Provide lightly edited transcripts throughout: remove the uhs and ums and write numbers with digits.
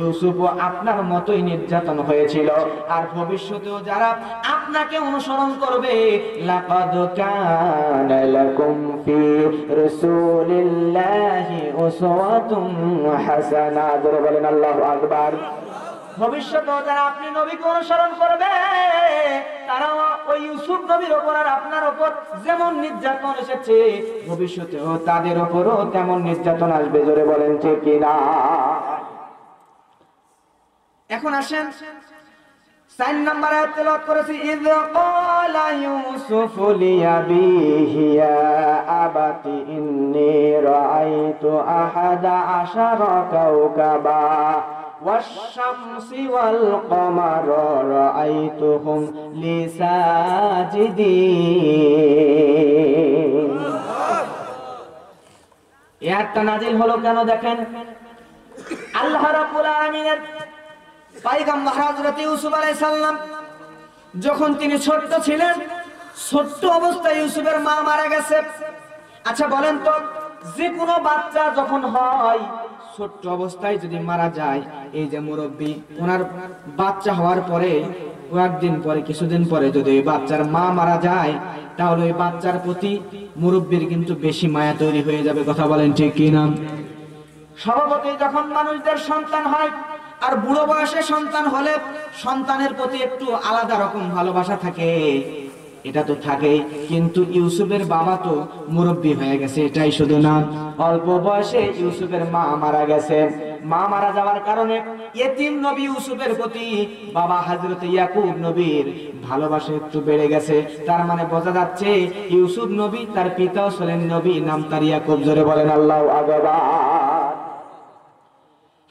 ইউসুফও আপনার মতোই নির্যাতন হয়েছিল, আর ভবিষ্যতেও যারা আপনাকে অনুসরণ করবে, লাকাদ কানা লাকুম ফি রাসূলিল্লাহি উসওয়াতুন হাসানাহ। জোরে বলেন আল্লাহু আকবার। ভবিষ্যতেও যারা আপনি নবীকে অনুসরণ করবে, তারা ওই ইউসুফ নবীর উপর আর আপনার উপর যেমন নির্যাতন এসেছে, ভবিষ্যতেও তাদের উপরও তেমন নির্যাতন আসবে। জোরে বলেন ঠিক কিনা? এখন আসেন 4 নম্বর আয়াত তেলাওয়াত করেছি, ইয ক্বালা ইউসুফু লিআবিহি ইয়া আবাতি ইন্নী রাআইতু আহাদা আশারা কাওকাবা ওয়াশ-শামসি ওয়াল কমারা রাআইতুহুম লি সাজিদিন। এই আয়াতটা নাযিল হলো কেন দেখেন। আল্লাহ রাব্বুল আলামিনের পয়গম্বর হযরত ইউসুফ আলাইহিস সালাম যখন তিনি ছোট ছিলেন, ছোট অবস্থায় ইউসুফের মা মারা গেছে। আচ্ছা বলেন তো, যে কোনো বাচ্চা যখন হয়, ছোট অবস্থায় যদি মারা যায়, এই যে মুরব্বী, ওনার বাচ্চা হওয়ার পরে কয়েকদিন পরে, কিছুদিন পরে যদি এই বাচ্চার মা মারা যায়, তাহলে ওই বাচ্চার প্রতি মুরব্বীর কিন্তু বেশি মায়া তৈরি হয়ে যাবে। কথা বলেন ঠিক কিনা? স্বভাবতই যখন মানুষদের সন্তান হয়, আর বুড়ো বয়সে সন্তান হলে সন্তানের প্রতি একটু আলাদা রকম ভালোবাসা থাকে, এটা তো থাকেই। কিন্তু ইউসুফের বাবা তো মুরব্বী হয়ে গেছে, এটাই শুধু না, অল্প বয়সে ইউসুফের মা মারা গেছে। মা মারা যাওয়ার কারণে ইতিম নবী ইউসুফের প্রতি বাবা হযরত ইয়াকুব নবীর ভালোবাসা একটু বেড়ে গেছে। তার মানে বোঝা যাচ্ছে ইউসুফ নবী, তার পিতাও ছিলেন নবী, নাম তার ইয়াকুব। জোরে বলেন আল্লাহু আকবার।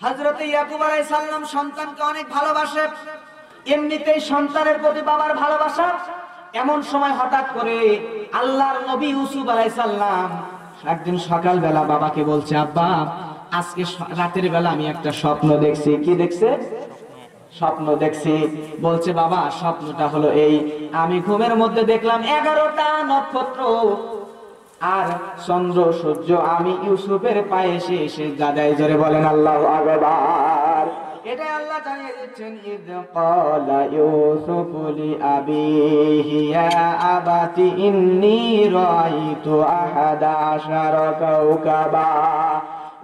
হযরত ইয়াকুব আলাইহিস সালাম সন্তানকে অনেক ভালোবাসে, এমনিতেই সন্তানের প্রতি বাবার ভালোবাসা। এমন সময় হঠাৎ করে আল্লাহর নবী ইউসুফ আলাইহিস সালাম একদিন সকাল বেলা বাবাকে বলছে, আব্বা আজকে রাতের বেলা আমি একটা স্বপ্ন দেখছি। কি দেখছে? স্বপ্ন দেখছি। বলছে, বাবা স্বপ্নটা হলো এই, আমি ঘুমের মধ্যে দেখলাম 11টা নক্ষত্র আর চন্দ্র সূর্য আমি ইউসুফের পায়ে এসে সিজদা দেয়। জোরে বলেন আল্লাহু আকবার। এটা আল্লাহ জানিয়ে দিচ্ছেন, ইয ক্বালা ইউসুফু লিআবিহি ইয়া আবাতি ইন্নী রাআইতু আহাদা আশারা কাওকাবা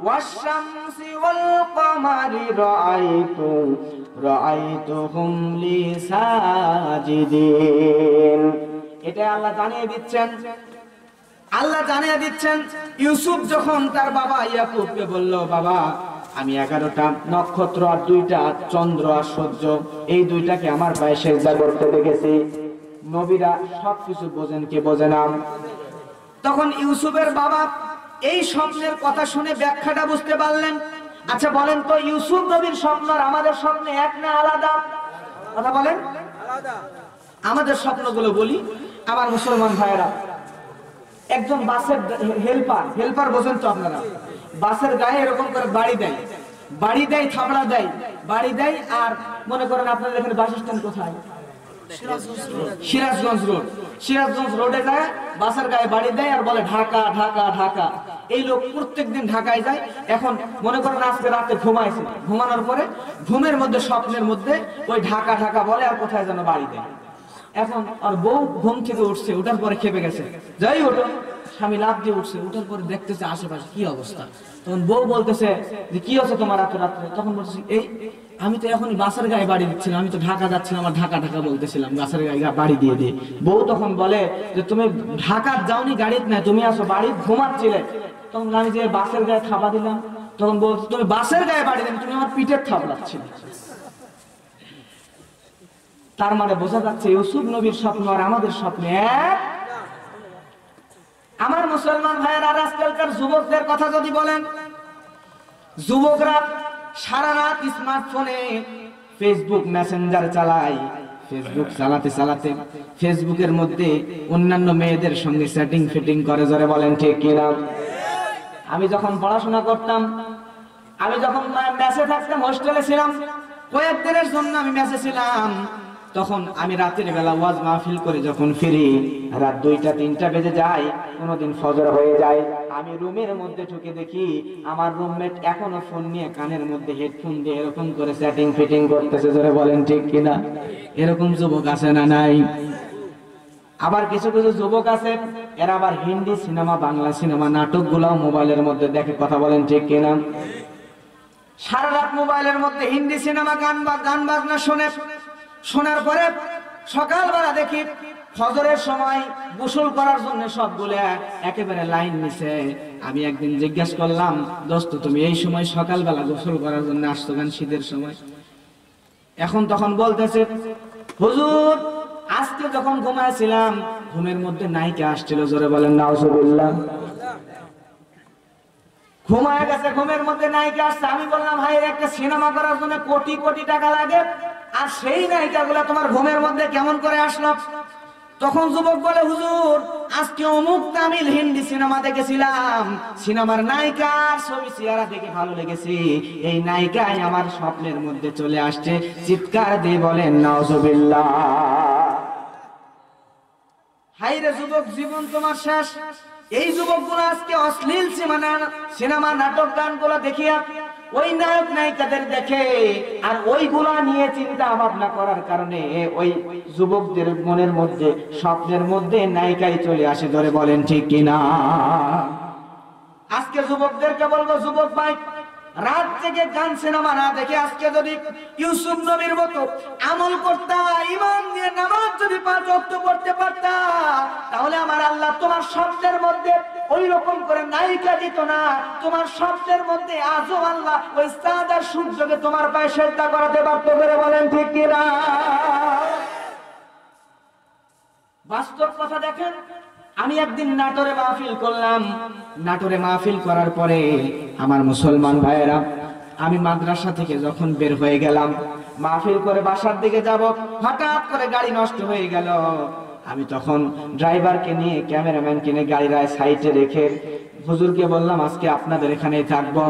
ওয়াশ-শামসি ওয়াল কমারি রাআইতুহুম লি সাজিদিন। এটা আল্লাহ জানিয়ে দিচ্ছেন, আল্লাহ জানিয়ে দিচ্ছেন ইউসুফ যখন তার বাবা ইয়াকুবকে বলল, বাবা আমি 11টা নক্ষত্র আর 2টা চন্দ্র আর সূর্য, এই 2টাকে আমার পায়ে সিজদা করতে দেখেছি। নবীরা সবকিছু বোঝেন, কে বোঝে না? তখন ইউসুফের বাবা এই স্বপ্নের কথা শুনে ব্যাখ্যাটা বুঝতে পারলেন। আচ্ছা বলেন তো, ইউসুফ নবীর স্বপ্ন আর আমাদের স্বপ্ন এক না আলাদা? কথা বলেন। আলাদা। আমাদের স্বপ্নগুলো বলি, আমার মুসলমান ভাইয়েরা, একজন বাসের হেল্পার বোঝেন তো আপনারা, বাসের গায়ে এরকম করে বাড়ি দেয়, থাবড়া দেয়, বাড়ি দেয়। আর মনে করেন আপনাদের এখানে বাস স্ট্যান্ড কোথায়? সিরাজগঞ্জ রোডে যায়, বাসের গায়ে বাড়ি দেয় আর বলে ঢাকা ঢাকা ঢাকা। এই লোক প্রত্যেকদিন ঢাকায় যায়। এখন মনে করেন আজকে রাতে ঘুমাইছে, ঘুমানোর পরে ঘুমের মধ্যে স্বপ্নের মধ্যে ওই ঢাকা ঢাকা বলে আর কোথায় যেন বাড়ি দেয়। এখন আর বউ ঘুম থেকে উঠছে, উঠার পরে খেপে গেছে, যাই ওঠো, স্বামী লাফ দিয়ে উঠছে, উঠার পরে দেখতেছে আশেপাশে কি অবস্থা। তখন বউ বলতেছে যে কি হচ্ছে তোমার এত রাত্রে? তখন বলতেছে, এই আমি তো এখনই বাসের গায়ে বাড়ি দিচ্ছিলাম, আমি তো ঢাকা যাচ্ছিলাম, আমার ঢাকা ঢাকা বলতেছিলাম, গাছের গায়ে বাড়ি দিয়ে দিয়ে। বউ তখন বলে যে তুমি ঢাকা যাওনি, গাড়িতে না, তুমি আসো বাড়ি ঘুমাচ্ছিলে। তখন আমি যে বাসের গায়ে থাবা দিলাম, তখন বলছে তুমি বাসের গায়ে বাড়ি দেন, তুমি আমার পিঠের থাবড়াচ্ছিলে। তার মানে বোঝা যাচ্ছে ইউসুফ নবীর স্বপ্ন আর আমাদের স্বপ্ন এক। আমার মুসলমান ভাইয়েরা, আজকালকার যুবকদের কথা যদি বলেন, যুবকরা সারা রাত স্মার্টফোনে ফেসবুক মেসেঞ্জার চালায়। ফেসবুক চালাতে চালাতে ফেসবুকের মধ্যে অন্যান্য মেয়েদের সঙ্গে সেটিং ফিটিং করে। জোরে বলেন ঠিক কিনা? আমি যখন পড়াশোনা করতাম, আমি যখন মেসে থাকতাম, হোস্টেলে ছিলাম, কয়েকদিনের জন্য আমি মেসে ছিলাম। তখন আমি রাতের বেলা ওয়াজ মাহফিল করে যখন ফিরি, রাত 2টা-3টা বেজে যায়, কোনোদিন ফজর হয়ে যায়, আমি রুমের মধ্যে ঢুকে দেখি আমার রুমমেট এখনো ফোন নিয়ে কানের মধ্যে হেডফোন দিয়ে এরকম করে সেটিং ফিটিং করতেছে। জোরে বলেন ঠিক কিনা? এরকম যুবক আছে না নাই? আবার কিছু কিছু যুবক আছে, এরা আবার হিন্দি সিনেমা, বাংলা সিনেমা, নাটকগুলাও মোবাইলের মধ্যে দেখে। কথা বলেন ঠিক কিনা? সারা রাত মোবাইলের মধ্যে হিন্দি সিনেমা, গান বাজনা শোনে। শোনার পরে সকালবেলা দেখি ফজরের সময় গোসল করার জন্য সবগুলো একেবারে লাইন নিছে। আমি একদিন জিজ্ঞাসা করলাম, দোস্ত তুমি এই সময় সকালবেলা গোসল করার জন্য আসছো কেন শীতের সময়? তখন বলতেছে, হুজুর আজকে যখন ঘুমাইছিলাম ঘুমের মধ্যে নায়িকা আসছিল। জোরে বলেন নাউজুবিল্লাহ। ঘুমায় গেছে, ঘুমের মধ্যে নায়িকা আসছে। আমি বললাম, ভাই একটা সিনেমা করার জন্য কোটি কোটি টাকা লাগে, আর সেই নায়িকা গুলা তোমার ঘুমের মধ্যে কেমন করে আসলো? তখন যুবক বলে, হুজুর আজকে অমুক তামিল হিন্দি সিনেমা দেখেছিলাম, সিনেমার নায়িকার ছবি চেহারা দেখে ভালো লেগেছে, এই নায়িকাই আমার স্বপ্নের মধ্যে চলে আসছে। চিৎকার দিয়ে বলেন নাউজুবিল্লাহ। হাইরে যুবক, জীবন তোমার শেষ। এই যুবকগুলো আজকে অশ্লীল সিনেমা, নাটক, গানগুলো দেখিয়া ওই নায়ক নায়িকাদের দেখে, আর ওইগুলা নিয়ে চিন্তা ভাবনা করার কারণে ওই যুবকদের মনের মধ্যে, স্বপ্নের মধ্যে নায়িকাই চলে আসে। ধরে বলেন ঠিক কিনা? আজকে যুবকদেরকে বলবো, যুবক ভাই, রাত থেকে গান সিনেমা না দেখে আজকে যদি ইউসুফ নবীর মতো আমল করতা, ঈমান দিয়ে নামাজ যদি 5 ওয়াক্ত পড়তে পারতা, তাহলে আমার আল্লাহ তোমার স্বপ্নের মধ্যে ওই রকম করে নায়িকা দিত না। তোমার স্বপ্নের মধ্যে আজও আল্লাহ ওই চাঁদ আর সূর্যকে তোমার পায়ে সেজদা করাতে পারত। করে বলেন ঠিক কিনা? বাস্তব কথা দেখেন, আমি একদিন নাটোরে মাহফিল করলাম। নাটোরে মাহফিল করার পরে আমার মুসলমান ভাইয়েরা, আমি মাদ্রাসা থেকে যখন বের হয়ে গেলাম, মাহফিল করে বাসার দিকে যাব, হঠাৎ করে গাড়ি নষ্ট হয়ে গেল। আমি তখন ড্রাইভারকে নিয়ে, ক্যামেরাম্যানকে নিয়ে গাড়ির সাইডে রেখে হুজুরকে বললাম, আজকে আপনাদের এখানেই থাকবো।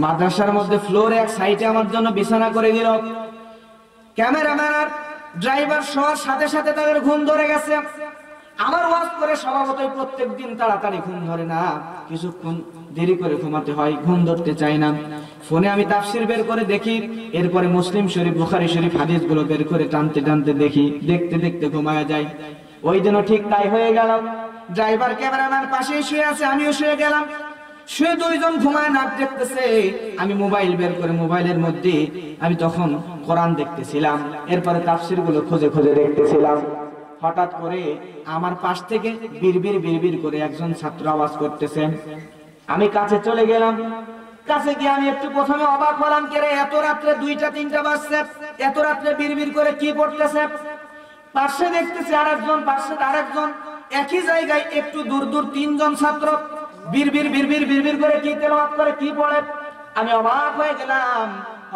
মাদ্রাসার মধ্যে ফ্লোরে এক সাইডে আমার জন্য বিছানা করে দিল। ক্যামেরাম্যান আর ড্রাইভার শোয়ার সাথে সাথে তাদের ঘুম ধরে গেছে। আমার ওয়াজ করে স্বভাবতই প্রত্যেকদিন তাড়াতাড়ি ঘুম ধরে না, কিছুক্ষণ দেরি করে ঘুমাতে হয়, ঘুম ধরতে চাই না। ফোনে আমি তাফসির বের করে দেখি, এরপরে মুসলিম শরীফ, বুখারী শরীফ হাদিসগুলো বের করে টানতে টানতে দেখি, দেখতে দেখতে ঘুমায়া যায়। ওই দিনও ঠিক তাই হয়ে গেল। ড্রাইভার ক্যামেরাম্যান পাশেই শুয়ে আছে, আমিও শুয়ে গেলাম। শুয়ে দুইজন ঘুমায় নাক দেখতেছে, আমি মোবাইল বের করে মোবাইলের মধ্যে আমি তখন কোরআন দেখতেছিলাম, এরপরে তাফসিরগুলো খুঁজে খুঁজে দেখতেছিলাম। হঠাৎ করে আমার পাশ থেকে বিড়বিড় বিড়বিড় করে একজন ছাত্র আওয়াজ করতেছে। আমি কাছে চলে গেলাম। কাছে গিয়ে আমি একটু প্রথমে অবাক হলাম, কে রে, এত রাত্রে 2টা-3টা বাজছে, এত রাত্রে বিড়বিড় করে কি পড়তেছে? পাশে দেখতেছি আরেকজন, পাশে আরেকজন, একই জায়গায় একটু দূর দূর 3জন ছাত্র বিড়বিড় বিড়বিড় বিড়বিড় করে কি তেলাওয়াত করে, কি পড়ে। আমি অবাক হয়ে গেলাম।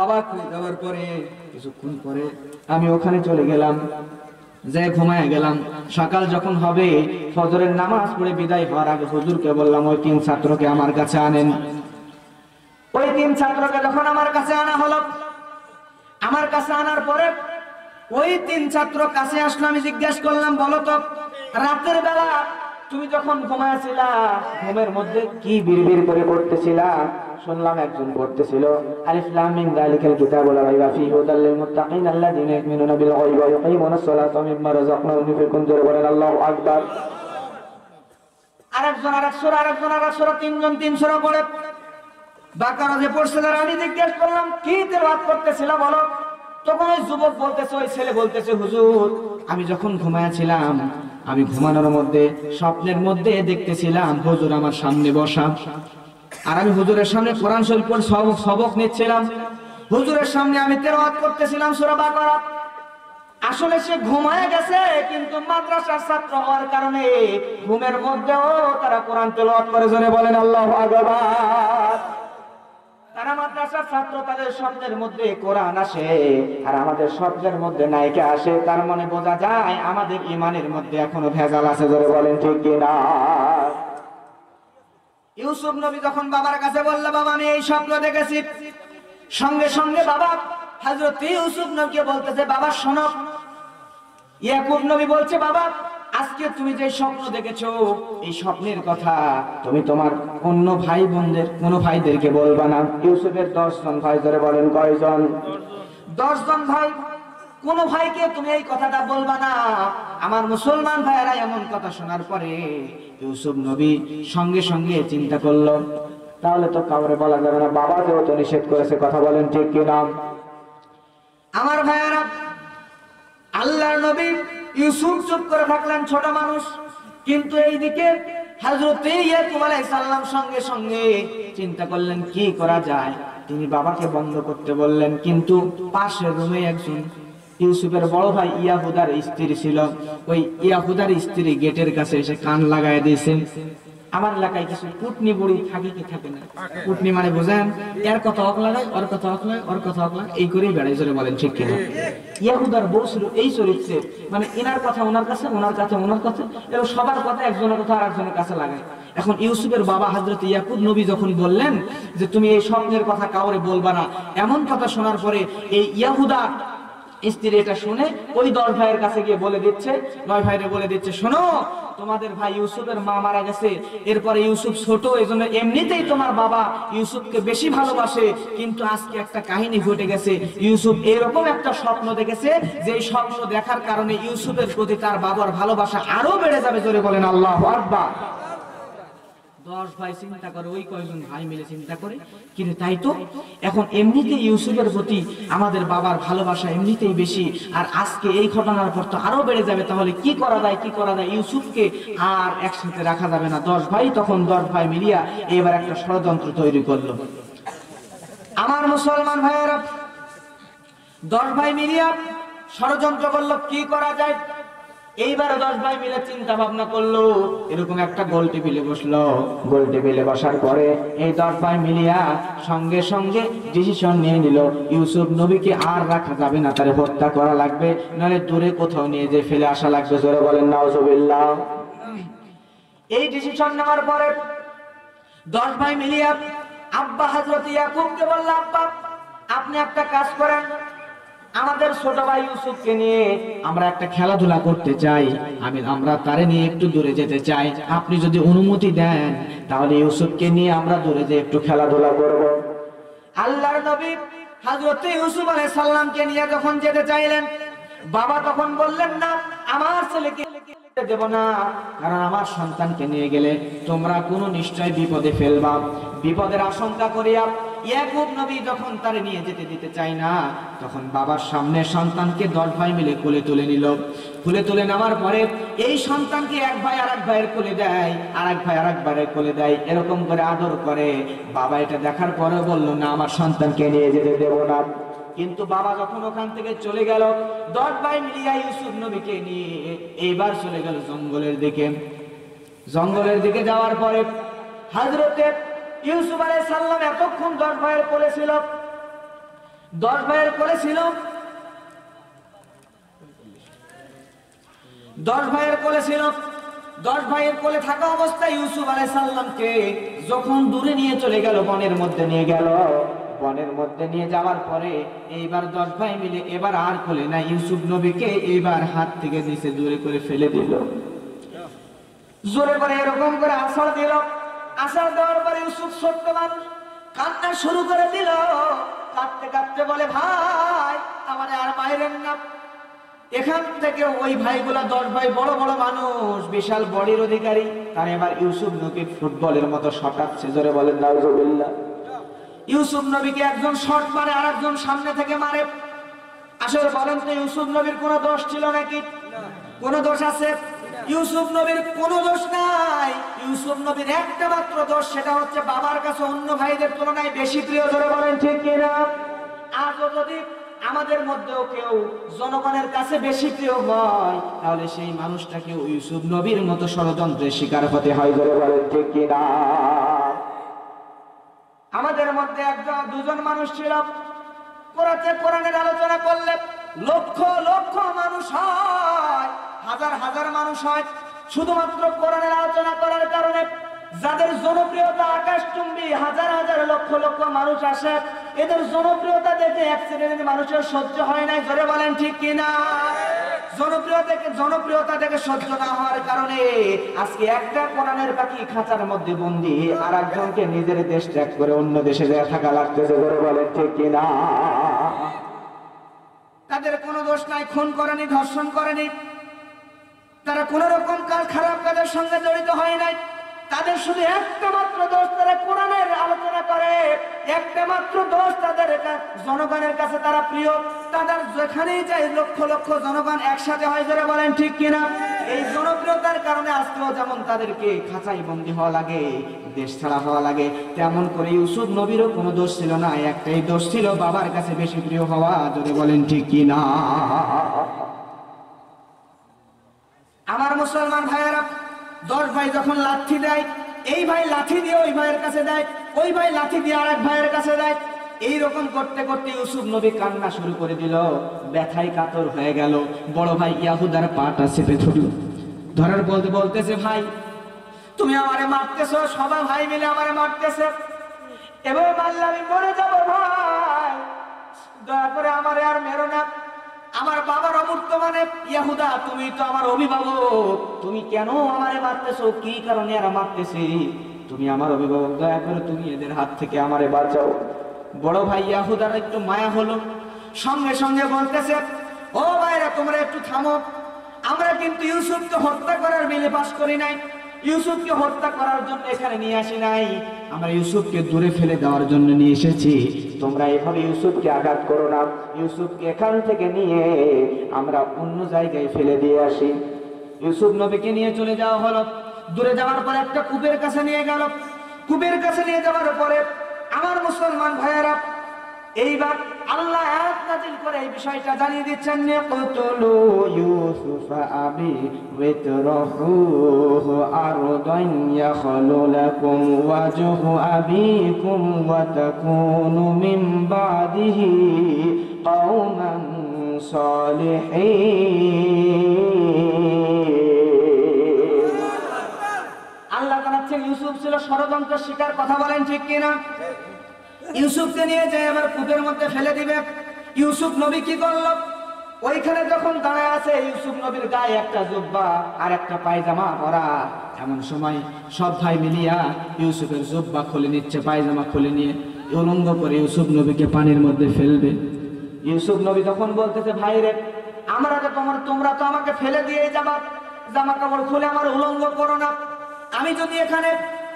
অবাক হয়ে যাওয়ার পরে কিছুক্ষণ পরে আমি ওখানে চলে গেলাম, যে ঘুমায় গেলাম। সকাল যখন হবে, ফজরের নামাজ পড়ে বিদায় হওয়ার আগে হুজুরকে বললাম, ওই 3 ছাত্রকে আমার কাছে আনেন। ওই 3 ছাত্রকে যখন আমার কাছে আনা হলো, আমার কাছে আনার পরে ওই 3 ছাত্র কাছে আসলো। আমি জিজ্ঞাসা করলাম, বলো তো, রাতের বেলা তুমি যখন ঘুমাইছিলা, ঘুমের মধ্যে কি বিড়বিড় করে পড়তেছিলা? শুনলাম একজন পড়তেছিল, আলিফ লাম মিম যালিকাল কিতাবু লা রাইবা ফীহি হুদাল লিল মুত্তাকিন আল্লাযীনা ইউমিনুনা বিল গায়বি ওয়া ইউকিমুনাস সালাতা ওয়া মিম্মা রাযাকনাহুম ইউনফিকুন। জোরে বলেন আল্লাহু আকবার। আরেকজন আরেক সূরা, আরেকজন আরেক সূরা, 3জন 3 সূরা পড়ে। বাকারা যে পড়ছে, আমি জিজ্ঞাসা করলাম, কি তেলাওয়াত করতেছিলা বলো? তখন ওই যুবক বলতেছে, ওই ছেলে বলতেছে, হুজুর আমি যখন ঘুমাইছিলাম, আমি ঘুমানোর মধ্যে স্বপ্নের মধ্যে দেখতেছিলাম হুজুর আমার সামনে বসা, আর আমি হুজুরের সামনে কোরআন শরীফ পড়ে সবক নিচ্ছিলাম। হুজুরের সামনে আমি তেলাওয়াত করতেছিলাম সূরা বাকারা। আসলে সে ঘুমায় গেছে, কিন্তু মাদ্রাসার ছাত্র হওয়ার কারণে ঘুমের মধ্যেও তারা কোরআন তেলাওয়াত করে। জোরে বলেন আল্লাহু আকবার। তারা মাদ্রাসার ছাত্র, তাদের স্বপ্নের মধ্যে কোরআন আসে, আর আমাদের স্বপ্নের মধ্যে নায়িকা আসে। তার মানে বোঝা যায় আমাদের ঈমানের মধ্যে এখনো ভেজাল আছে। জোরে বলেন ঠিক কিনা? ইউসুফ নবী যখন বাবার কাছে বলল, বাবা আমি এই স্বপ্ন দেখেছি, সঙ্গে সঙ্গে বাবা হযরত ইউসুফ নবীকে বলতেছে, বাবা শোনো, ইয়াকুব নবী বলছে, বাবা আজকে তুমি যে স্বপ্ন দেখেছো এই স্বপ্নের কথা তুমি তোমার অন্য ভাই বোনদের কোন ভাইদেরকে বলবা না। ইউসুফের 10 জন ভাই, ধরে বলেন কয়জন? 10 জন ভাই। কোন ভাইকে তুমি এই কথাটা বলবা না। আমার মুসলমান ভাইয়েরা এমন কথা শোনার পরে ইউসুফ নবী সঙ্গে সঙ্গে চিন্তা করলো, তাহলে তো কাউরে বলা যাবে না, বাবা যেহেতু নিষেধ করেছে, কথা বলেন ঠিক কিনা? আমার ভাইয়েরা, আল্লাহর নবী ইউসুফ চুপ করে থাকলেন, ছোট মানুষ, কিন্তু এইদিকে হযরত ইয়াকুব আলাইহিস সালাম সঙ্গে সঙ্গে চিন্তা করলেন কি করা যায়। তিনি বাবাকে বন্ধ করতে বললেন, কিন্তু পাশের রুমে একজন ইউসুফের বড় ভাই ইয়াহুদার স্ত্রী ছিল। ওই ইয়াহুদার স্ত্রী গেটের কাছে এসে কান লাগায় দিয়েছেন। আমার এলাকায় কিছু কুটনি বুড়ি থাকে কি থাকে না? কুটনি মানে বোঝেন, এর কথা হক লাগায়, ওর কথা হক লাগায়, ওর কথা হক লাগায়, এই করেই বেড়াই, জোরে বলেন ঠিক কিনা? ইয়াহুদার বউ ছিল এই চরিত্রের, মানে এনার কথা ওনার কাছে, ওনার কাছে ওনার কাছে, এবং সবার কথা একজনের কথা আরেকজনের কাছে লাগায়। এখন ইউসুফের বাবা হযরত ইয়াকুব নবী যখন বললেন যে তুমি এই স্বপ্নের কথা কাউরে বলবা না, এমন কথা শোনার পরে এই ইয়াহুদা স্ত্রী এটা শুনে ওই 10 ভাইয়ের কাছে গিয়ে বলে দিচ্ছে, 9 ভাইরে বলে দিচ্ছে, শোনো তোমাদের ভাই ইউসুফের মা মারা গেছে, এরপরে ইউসুফ ছোট, এজন্য এমনিতেই তোমার বাবা ইউসুফকে বেশি ভালোবাসে, কিন্তু আজকে একটা কাহিনী ঘটে গেছে। ইউসুফ এরকম একটা স্বপ্ন দেখেছে যে স্বপ্ন দেখার কারণে ইউসুফের প্রতি তার বাবার ভালোবাসা আরো বেড়ে যাবে, জোরে বলেন আল্লাহু আকবার। 10 ভাই চিন্তা করে, ওই কয়েকজন ভাই মিলে চিন্তা করে, কিন্তু তাই তো এখন এমনিতেই ইউসুফের প্রতি আমাদের বাবার ভালোবাসা এমনিতেই বেশি, আর আজকে এই ঘটনার পর তো আরো বেড়ে যাবে, তাহলে কি করা যায়, কি করা যায়? ইউসুফকে আর একসাথে রাখা যাবে না। 10 ভাই তখন 10 ভাই মিলিয়া এবার একটা ষড়যন্ত্র তৈরি করলো। আমার মুসলমান ভাইয়েরা, 10 ভাই মিলিয়া ষড়যন্ত্র করলো, কি করা যায়? এইবার 10 ভাই মিলে চিন্তা ভাবনা করলো, এরকম একটা গোল টেবিলে বসলো। গোল টেবিলে বসার পরে এই 10 ভাই মিলিয়া সঙ্গে সঙ্গে ডিসিশন নিয়ে নিল, ইউসুফ নবীকে আর রাখা যাবে না, তারে হত্যা করা লাগবে, নাহলে দূরে কোথাও নিয়ে যে ফেলে আসা লাগবে, জোরে বলেন নাউজুবিল্লাহ। এই ডিসিশন নেওয়ার পরে 10 ভাই মিলিয়া আব্বা হযরত ইয়াকুবকে বলল, আব্বা আপনি একটা কাজ করেন, আমাদের ছোট ভাই ইউসুফকে নিয়ে আমরা একটা খেলাধুলা করতে চাই, আমরা তারে নিয়ে একটু দূরে যেতে চাই, আপনি যদি অনুমতি দেন তাহলে ইউসুফকে নিয়ে আমরা দূরে যেয়ে একটু খেলাধুলা করব। আল্লাহর নবী হযরত ইউসুফ আলাইহিস সালামকে নিয়ে যখন যেতে চাইলেন, বাবা তখন বললেন, না আমার ছেলেকে দেব না, কারণ আমার সন্তানকে নিয়ে গেলে তোমরা কোনো নিশ্চয় বিপদে ফেলবা। বিপদের আশঙ্কা করিয়া ইয়াকুব নবী যখন তারে নিয়ে যেতে দিতে চাই না, তখন বাবার সামনে সন্তানকে 10 ভাই মিলে কোলে তুলে নিল। কোলে তুলে নেওয়ার পরে এই সন্তানকে এক ভাই আরেক ভাইয়ের কোলে দেয়, আরেক ভাই আরেক ভাইয়ের কোলে দেয়, এরকম করে আদর করে। বাবা এটা দেখার পরে বলল, না আমার সন্তানকে নিয়ে যেতে দেব না। কিন্তু বাবা যখন ওখান থেকে চলে গেল, 10 ভাই মিলিয়া ইউসুফ নবীকে নিয়ে এইবার চলে গেল জঙ্গলের দিকে। জঙ্গলের দিকে যাওয়ার পরে হযরত ইউসুফ আলাইহিস সালাম এতক্ষণ 10 ভাইয়ের কোলে ছিল, 10 ভাইয়ের কোলে ছিল, 10 ভাইয়ের কোলে ছিল। 10 ভাইয়ের কোলে থাকা অবস্থায় ইউসুফ আলাইহিস সালামকে যখন দূরে নিয়ে চলে গেল, বনের মধ্যে নিয়ে গেল, বনের মধ্যে নিয়ে যাওয়ার পরে এইবার 10 ভাই মিলে এবার আর কোলে না, ইউসুফ নবীকে এইবার হাত থেকে নিচে দূরে করে ফেলে দিল। জোরে করে এরকম করে আছাড় দিল। আছাড় দেওয়ার পরে ইউসুফ ছোট্ট মানুষ কান্না শুরু করে দিল। কাঁদতে কাঁদতে বলে, ভাই আমারে আর মাইরেন না। এখান থেকে ওই ভাইগুলা 10 ভাই বড় বড় মানুষ, বিশাল বডির অধিকারী, তারা এবার ইউসুফ নবীকে ফুটবলের মতো শটাচ্ছে, জোরে বলেন নাউজুবিল্লাহ। ইউসুফ নবীকে একজন শট মারে আর একজন সামনে থেকে মারে। আসলে বলেন তো ইউসুফ নবীর কোনো দোষ ছিল নাকি? কোনো দোষ আছে? ইউসুফ নবীর কোনো দোষ নাই। ইউসুফ নবীর একটা মাত্র দোষ, সেটা হচ্ছে বাবার কাছে অন্য ভাইদের তুলনায় বেশি প্রিয়, ধরে বলেন ঠিক কিনা? আজও যদি আমাদের মধ্যেও কেউ জনগণের কাছে বেশি প্রিয় হয়, তাহলে সেই মানুষটাকে ইউসুফ নবীর মতো ষড়যন্ত্রের শিকার হতে হয়, ধরে বলেন ঠিক কিনা? আমাদের মধ্যে দুজন মানুষ ছিল, কোরআনের আলোচনা করলে লক্ষ লক্ষ মানুষ হয়, হাজার হাজার মানুষ হয়, শুধুমাত্র কোরআনের আলোচনা করার কারণে যাদের জনপ্রিয়তা আকাশচুম্বী, হাজার হাজার লক্ষ লক্ষ মানুষ আসে, এদের জনপ্রিয়তা দেখে এক শ্রেণীর মানুষের সহ্য হয় নাই, ধরে বলেন ঠিক কিনা? জনপ্রিয়তা থেকে সহ্য না হওয়ার কারণে আজকে একটা কোরআনের পাখি খাঁচার মধ্যে বন্দী, আর একজনকে নিজের দেশ ত্যাগ করে অন্য দেশে যায় থাকা লাগতেছে। করে বলেন ঠিক কিনা? তাদের কোনো দোষ নাই, খুন করেনি, ধর্ষণ করেনি, তারা কোন রকম খারাপ কাজের সঙ্গে জড়িত হয় নাই। তাদের শুধু একটা মাত্র দোষ, তারা কোরআনের আলোচনা করে। একটা মাত্র দোষ, তাদের জনগণের কাছে তারা প্রিয়। তাদের যেখানেই যায় লক্ষ লক্ষ জনগণ একসাথে হয়। যারা বলেন ঠিক কিনা? এই জনপ্রিয়তার কারণে আজকেও যেমন তাদেরকে খাঁচাই বন্দী হওয়া লাগে, দেশ ছাড়া হওয়া লাগে, তেমন করে ইউসুফ নবীরও কোনো দোষ ছিল না। একটাই দোষ ছিল, বাবার কাছে বেশি প্রিয় হওয়া। জোরে বলেন ঠিক কিনা? আমার মুসলমান ভাইয়েরা, 10 ভাই যখন লাঠি দেয়, এই ভাই লাঠি দিয়ে ওই ভাইয়ের কাছে দেয়, ওই ভাই লাঠি দিয়ে আরেক ভাইয়ের কাছে দেয়। এইরকম করতে করতে ইউসুফ নবী কান্না শুরু করে দিল, ব্যথায় কাতর হয়ে গেল। বড় ভাই ইয়াহুদার পাটা চেপে ধরার বলতেছে, ভাই তুমি আমারে মারতেছো, সবাই ভাই মিলে আমারে মারতেছে, এভাবে মারলে আমি মরে যাবো ভাই, দয়া করে আমারে আর মেরো না। আমার বাবার অমূর্ত মানে ইয়াহুদা, তুমি তো আমার অভিভাবক, তুমি কেন আমারে মারতেছো? কি কারণে এরা মারতেছে? তুমি আমার অভিভাবক, দয়া করে তুমি এদের হাত থেকে আমারে বাঁচাও। বড় ভাই ইয়াহুদার একটু মায়া হলো, সঙ্গে সঙ্গে বলতেছে, ও ভাইরা তোমরা একটু থামো, আমরা কিন্তু ইউসুফকে হত্যা করার বিলে পাস করি নাই, ইউসুফকে হত্যা করার জন্য এখানে নিয়ে আসি নাই, আমরা ইউসুফকে দূরে ফেলে দেওয়ার জন্য নিয়ে এসেছি। তোমরা এভাবে ইউসুফকে আঘাত করো না, ইউসুফকে এখান থেকে নিয়ে আমরা অন্য জায়গায় ফেলে দিয়ে আসি। ইউসুফ নবীকে নিয়ে চলে যাওয়া হলো। দূরে যাওয়ার পরে একটা কূপের কাছে নিয়ে গেল। কূপের কাছে নিয়ে যাওয়ার পরে আমার মুসলমান ভাইয়েরা, এইবার আল্লাহ আয়াত নাযিল করে এই বিষয়টা জানিয়ে দিচ্ছেন, ইয়াকতুলু ইউসুফা আবি ওয়াতরাহুহু আরদান ইয়াখলু লাকুম ওয়াজহু আবিকুম ওয়া তাকুনু মিন বাদিহি কওমান সালিহিন। আল্লাহ জানাচ্ছেন ইউসুফ ছিল ষড়যন্ত্র শিকার। কথা বলেন ঠিক কিনা? ইউসুফকে নিয়ে যায় আবার কূপের মধ্যে ফেলে দিবে। ইউসুফ নবী কি করল? ওইখানে যখন দাঁড়ায় আছে, ইউসুফ নবীর গায়ে একটা জুব্বা আর একটা পায়জামা পরা। এমন সময় সব ভাই মিলিয়া ইউসুফের জুব্বা খুলে নিচ্ছে, পায়জামা খুলে নিয়ে উলঙ্গ করে ইউসুফ নবীকে পানির মধ্যে ফেলবে। ইউসুফ নবী তখন বলতেছে, ভাই রে, তোমরা তো আমাকে ফেলে দিয়ে যাবা, জামা কাপড় খুলে আমার উলঙ্গ করো না। আমি যদি এখানে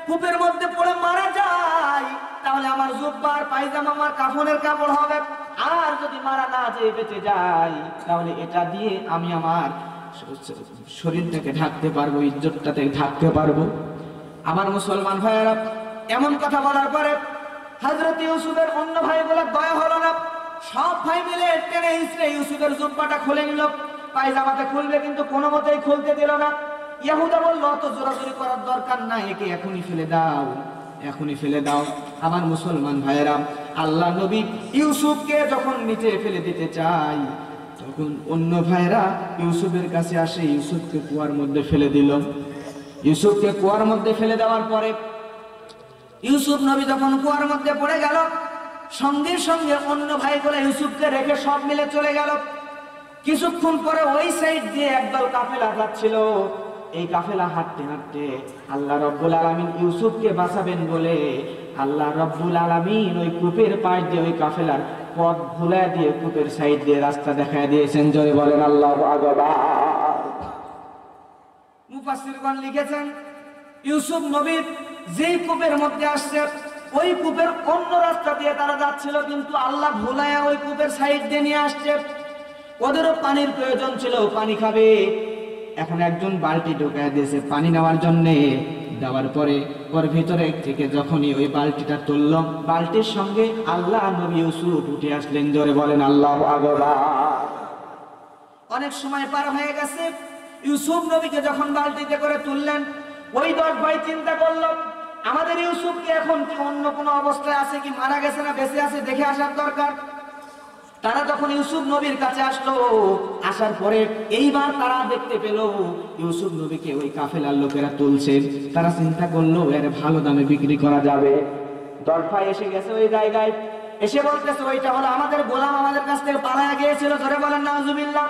কূপের মধ্যে পড়ে মারা যাই, তাহলে আমার জুব্বা আর পায়জামা আমার কাফনের কাপড় হবে। আর যদি মারা না যেয়ে বেঁচে যাই, তাহলে এটা দিয়ে আমি আমার শরীরটাকে ঢাকতে পারবো, ইজ্জতটাকে ঢাকতে পারবো। আমার মুসলমান ভাইয়েরা, এমন কথা বলার পরে হযরত ইউসুফের অন্য ভাইগুলো দয়া হলো না। সব ভাই মিলে টেনে হিঁচড়ে ইউসুফের জুব্বাটা খুলে নিল। পায়জামাটা খুলবে, কিন্তু কোনো মতেই খুলতে দিল না। ইয়াহুদা বলল, অত জোরাজুরি করার দরকার নাই, একে এখনই ফেলে দাও, এখনই ফেলে দাও। আমার মুসলমান ভাইয়েরা, আল্লাহ নবী ইউসুফকে যখন নিচে ফেলে দিতে চাই, তখন অন্য ভাইয়েরা ইউসুফের কাছে আসে, ইউসুফকে কুয়ার মধ্যে ফেলে দিল। ইউসুফকে কুয়ার মধ্যে ফেলে দেওয়ার পরে ইউসুফ নবী যখন কুয়ার মধ্যে পড়ে গেল, সঙ্গে সঙ্গে অন্য ভাইগুলো ইউসুফকে রেখে সব মিলে চলে গেল। কিছুক্ষণ পরে ওই সাইড দিয়ে একদল কাফেলা যাচ্ছিল। এই কাফেলা হাঁটতে হাঁটতে আল্লাহ রব্বুল আলামিন ইউসুফকে বাঁচাবেন বলে আল্লাহ রব্বুল আলামিন ওই কূপের পাশ দিয়ে ওই কাফেলার পথ ভুলে দিয়ে কূপের সাইড দিয়ে রাস্তা দেখায় দিয়েছেন। জোরে বলেন আল্লাহু আকবার। মুফাসসিরগণ লিখেছেন, ইউসুফ নবী যেই কূপের মধ্যে আসছে, ওই কূপের অন্য রাস্তা দিয়ে তারা যাচ্ছিল, কিন্তু আল্লাহ ভুলায়া ওই কূপের সাইড দিয়ে নিয়ে আসছে। ওদেরও পানির প্রয়োজন ছিল, পানি খাবে। এখন একজন বালতি ঢোকায় দিয়েছে পানি নেওয়ার জন্যে। দেওয়ার পরে ওর ভিতরে থেকে যখনই ওই বালতিটা তুলল, বালতির সঙ্গে আল্লাহ নবী ইউসুফ উঠে আসলেন। জোরে বলেন আল্লাহু আকবার। অনেক সময় পার হয়ে গেছে, ইউসুফ নবীকে যখন বালতিতে করে তুললেন, ওই 10 ভাই চিন্তা করল, আমাদের ইউসুফ কি এখন কি অন্য কোনো অবস্থায় আছে, কি মারা গেছে না বেঁচে আছে, দেখে আসার দরকার। তারা যখন ইউসুফ নবীর কাছে আসলো, আসার পরে এইবার তারা দেখতে পেল ইউসুফ নবীকে ওই কাফেলার লোকেরা তুলছে। তারা চিন্তা করলো এর ভালো দামে বিক্রি করা যাবে। 10 ভাই এসে গেছে ওই জায়গায়, এসে বলতেছে, ওইটা হলো আমাদের গোলাম, আমাদের কাছ থেকে পালায়া গিয়েছিল। ধরে বলেন নাউজুবিল্লাহ।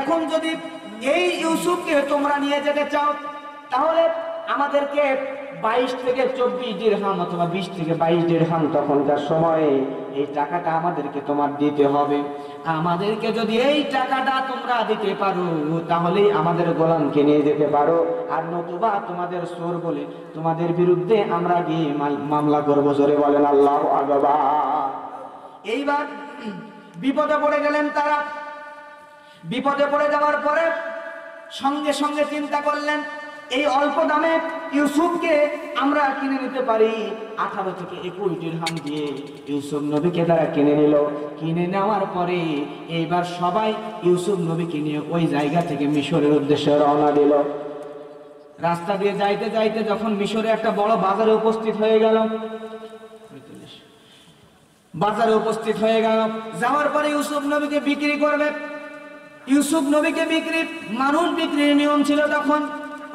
এখন যদি এই ইউসুফকে তোমরা নিয়ে যেতে চাও তাহলে আমাদেরকে 22 থেকে 24 দিরহাম অথবা 20 থেকে 22 দিরহাম তখনকার সময়ে এই টাকাটা আমাদেরকে তোমার দিতে হবে। আমাদেরকে যদি এই টাকাটা তোমরা দিতে পারো তাহলে আমাদের গোলামকে নিয়ে যেতে পারো, আর নতুবা তোমাদের চোর বলে তোমাদের বিরুদ্ধে আমরা গিয়ে মামলা করবো। জোরে বলেন আল্লাহু আকবার। এইবার বিপদে পড়ে গেলেন তারা। বিপদে পড়ে যাওয়ার পরে সঙ্গে সঙ্গে চিন্তা করলেন এই অল্প দামে ইউসুফকে আমরা কিনে নিতে পারি। 18 থেকে 21 দিরহাম দিয়ে ইউসুফ নবীকে তারা কিনে নিল। কিনে নেওয়ার পরে এইবার সবাই ইউসুফ নবীকে নিয়ে ওই জায়গা থেকে মিশরের উদ্দেশ্যে রওনা দিল। রাস্তা দিয়ে যাইতে যাইতে যখন মিশরে একটা বড় বাজারে উপস্থিত হয়ে গেল, বাজারে উপস্থিত হয়ে গেল, যাওয়ার পরে ইউসুফ নবীকে বিক্রি করবে। ইউসুফ নবীকে বিক্রি, মানুষ বিক্রির নিয়ম ছিল তখন।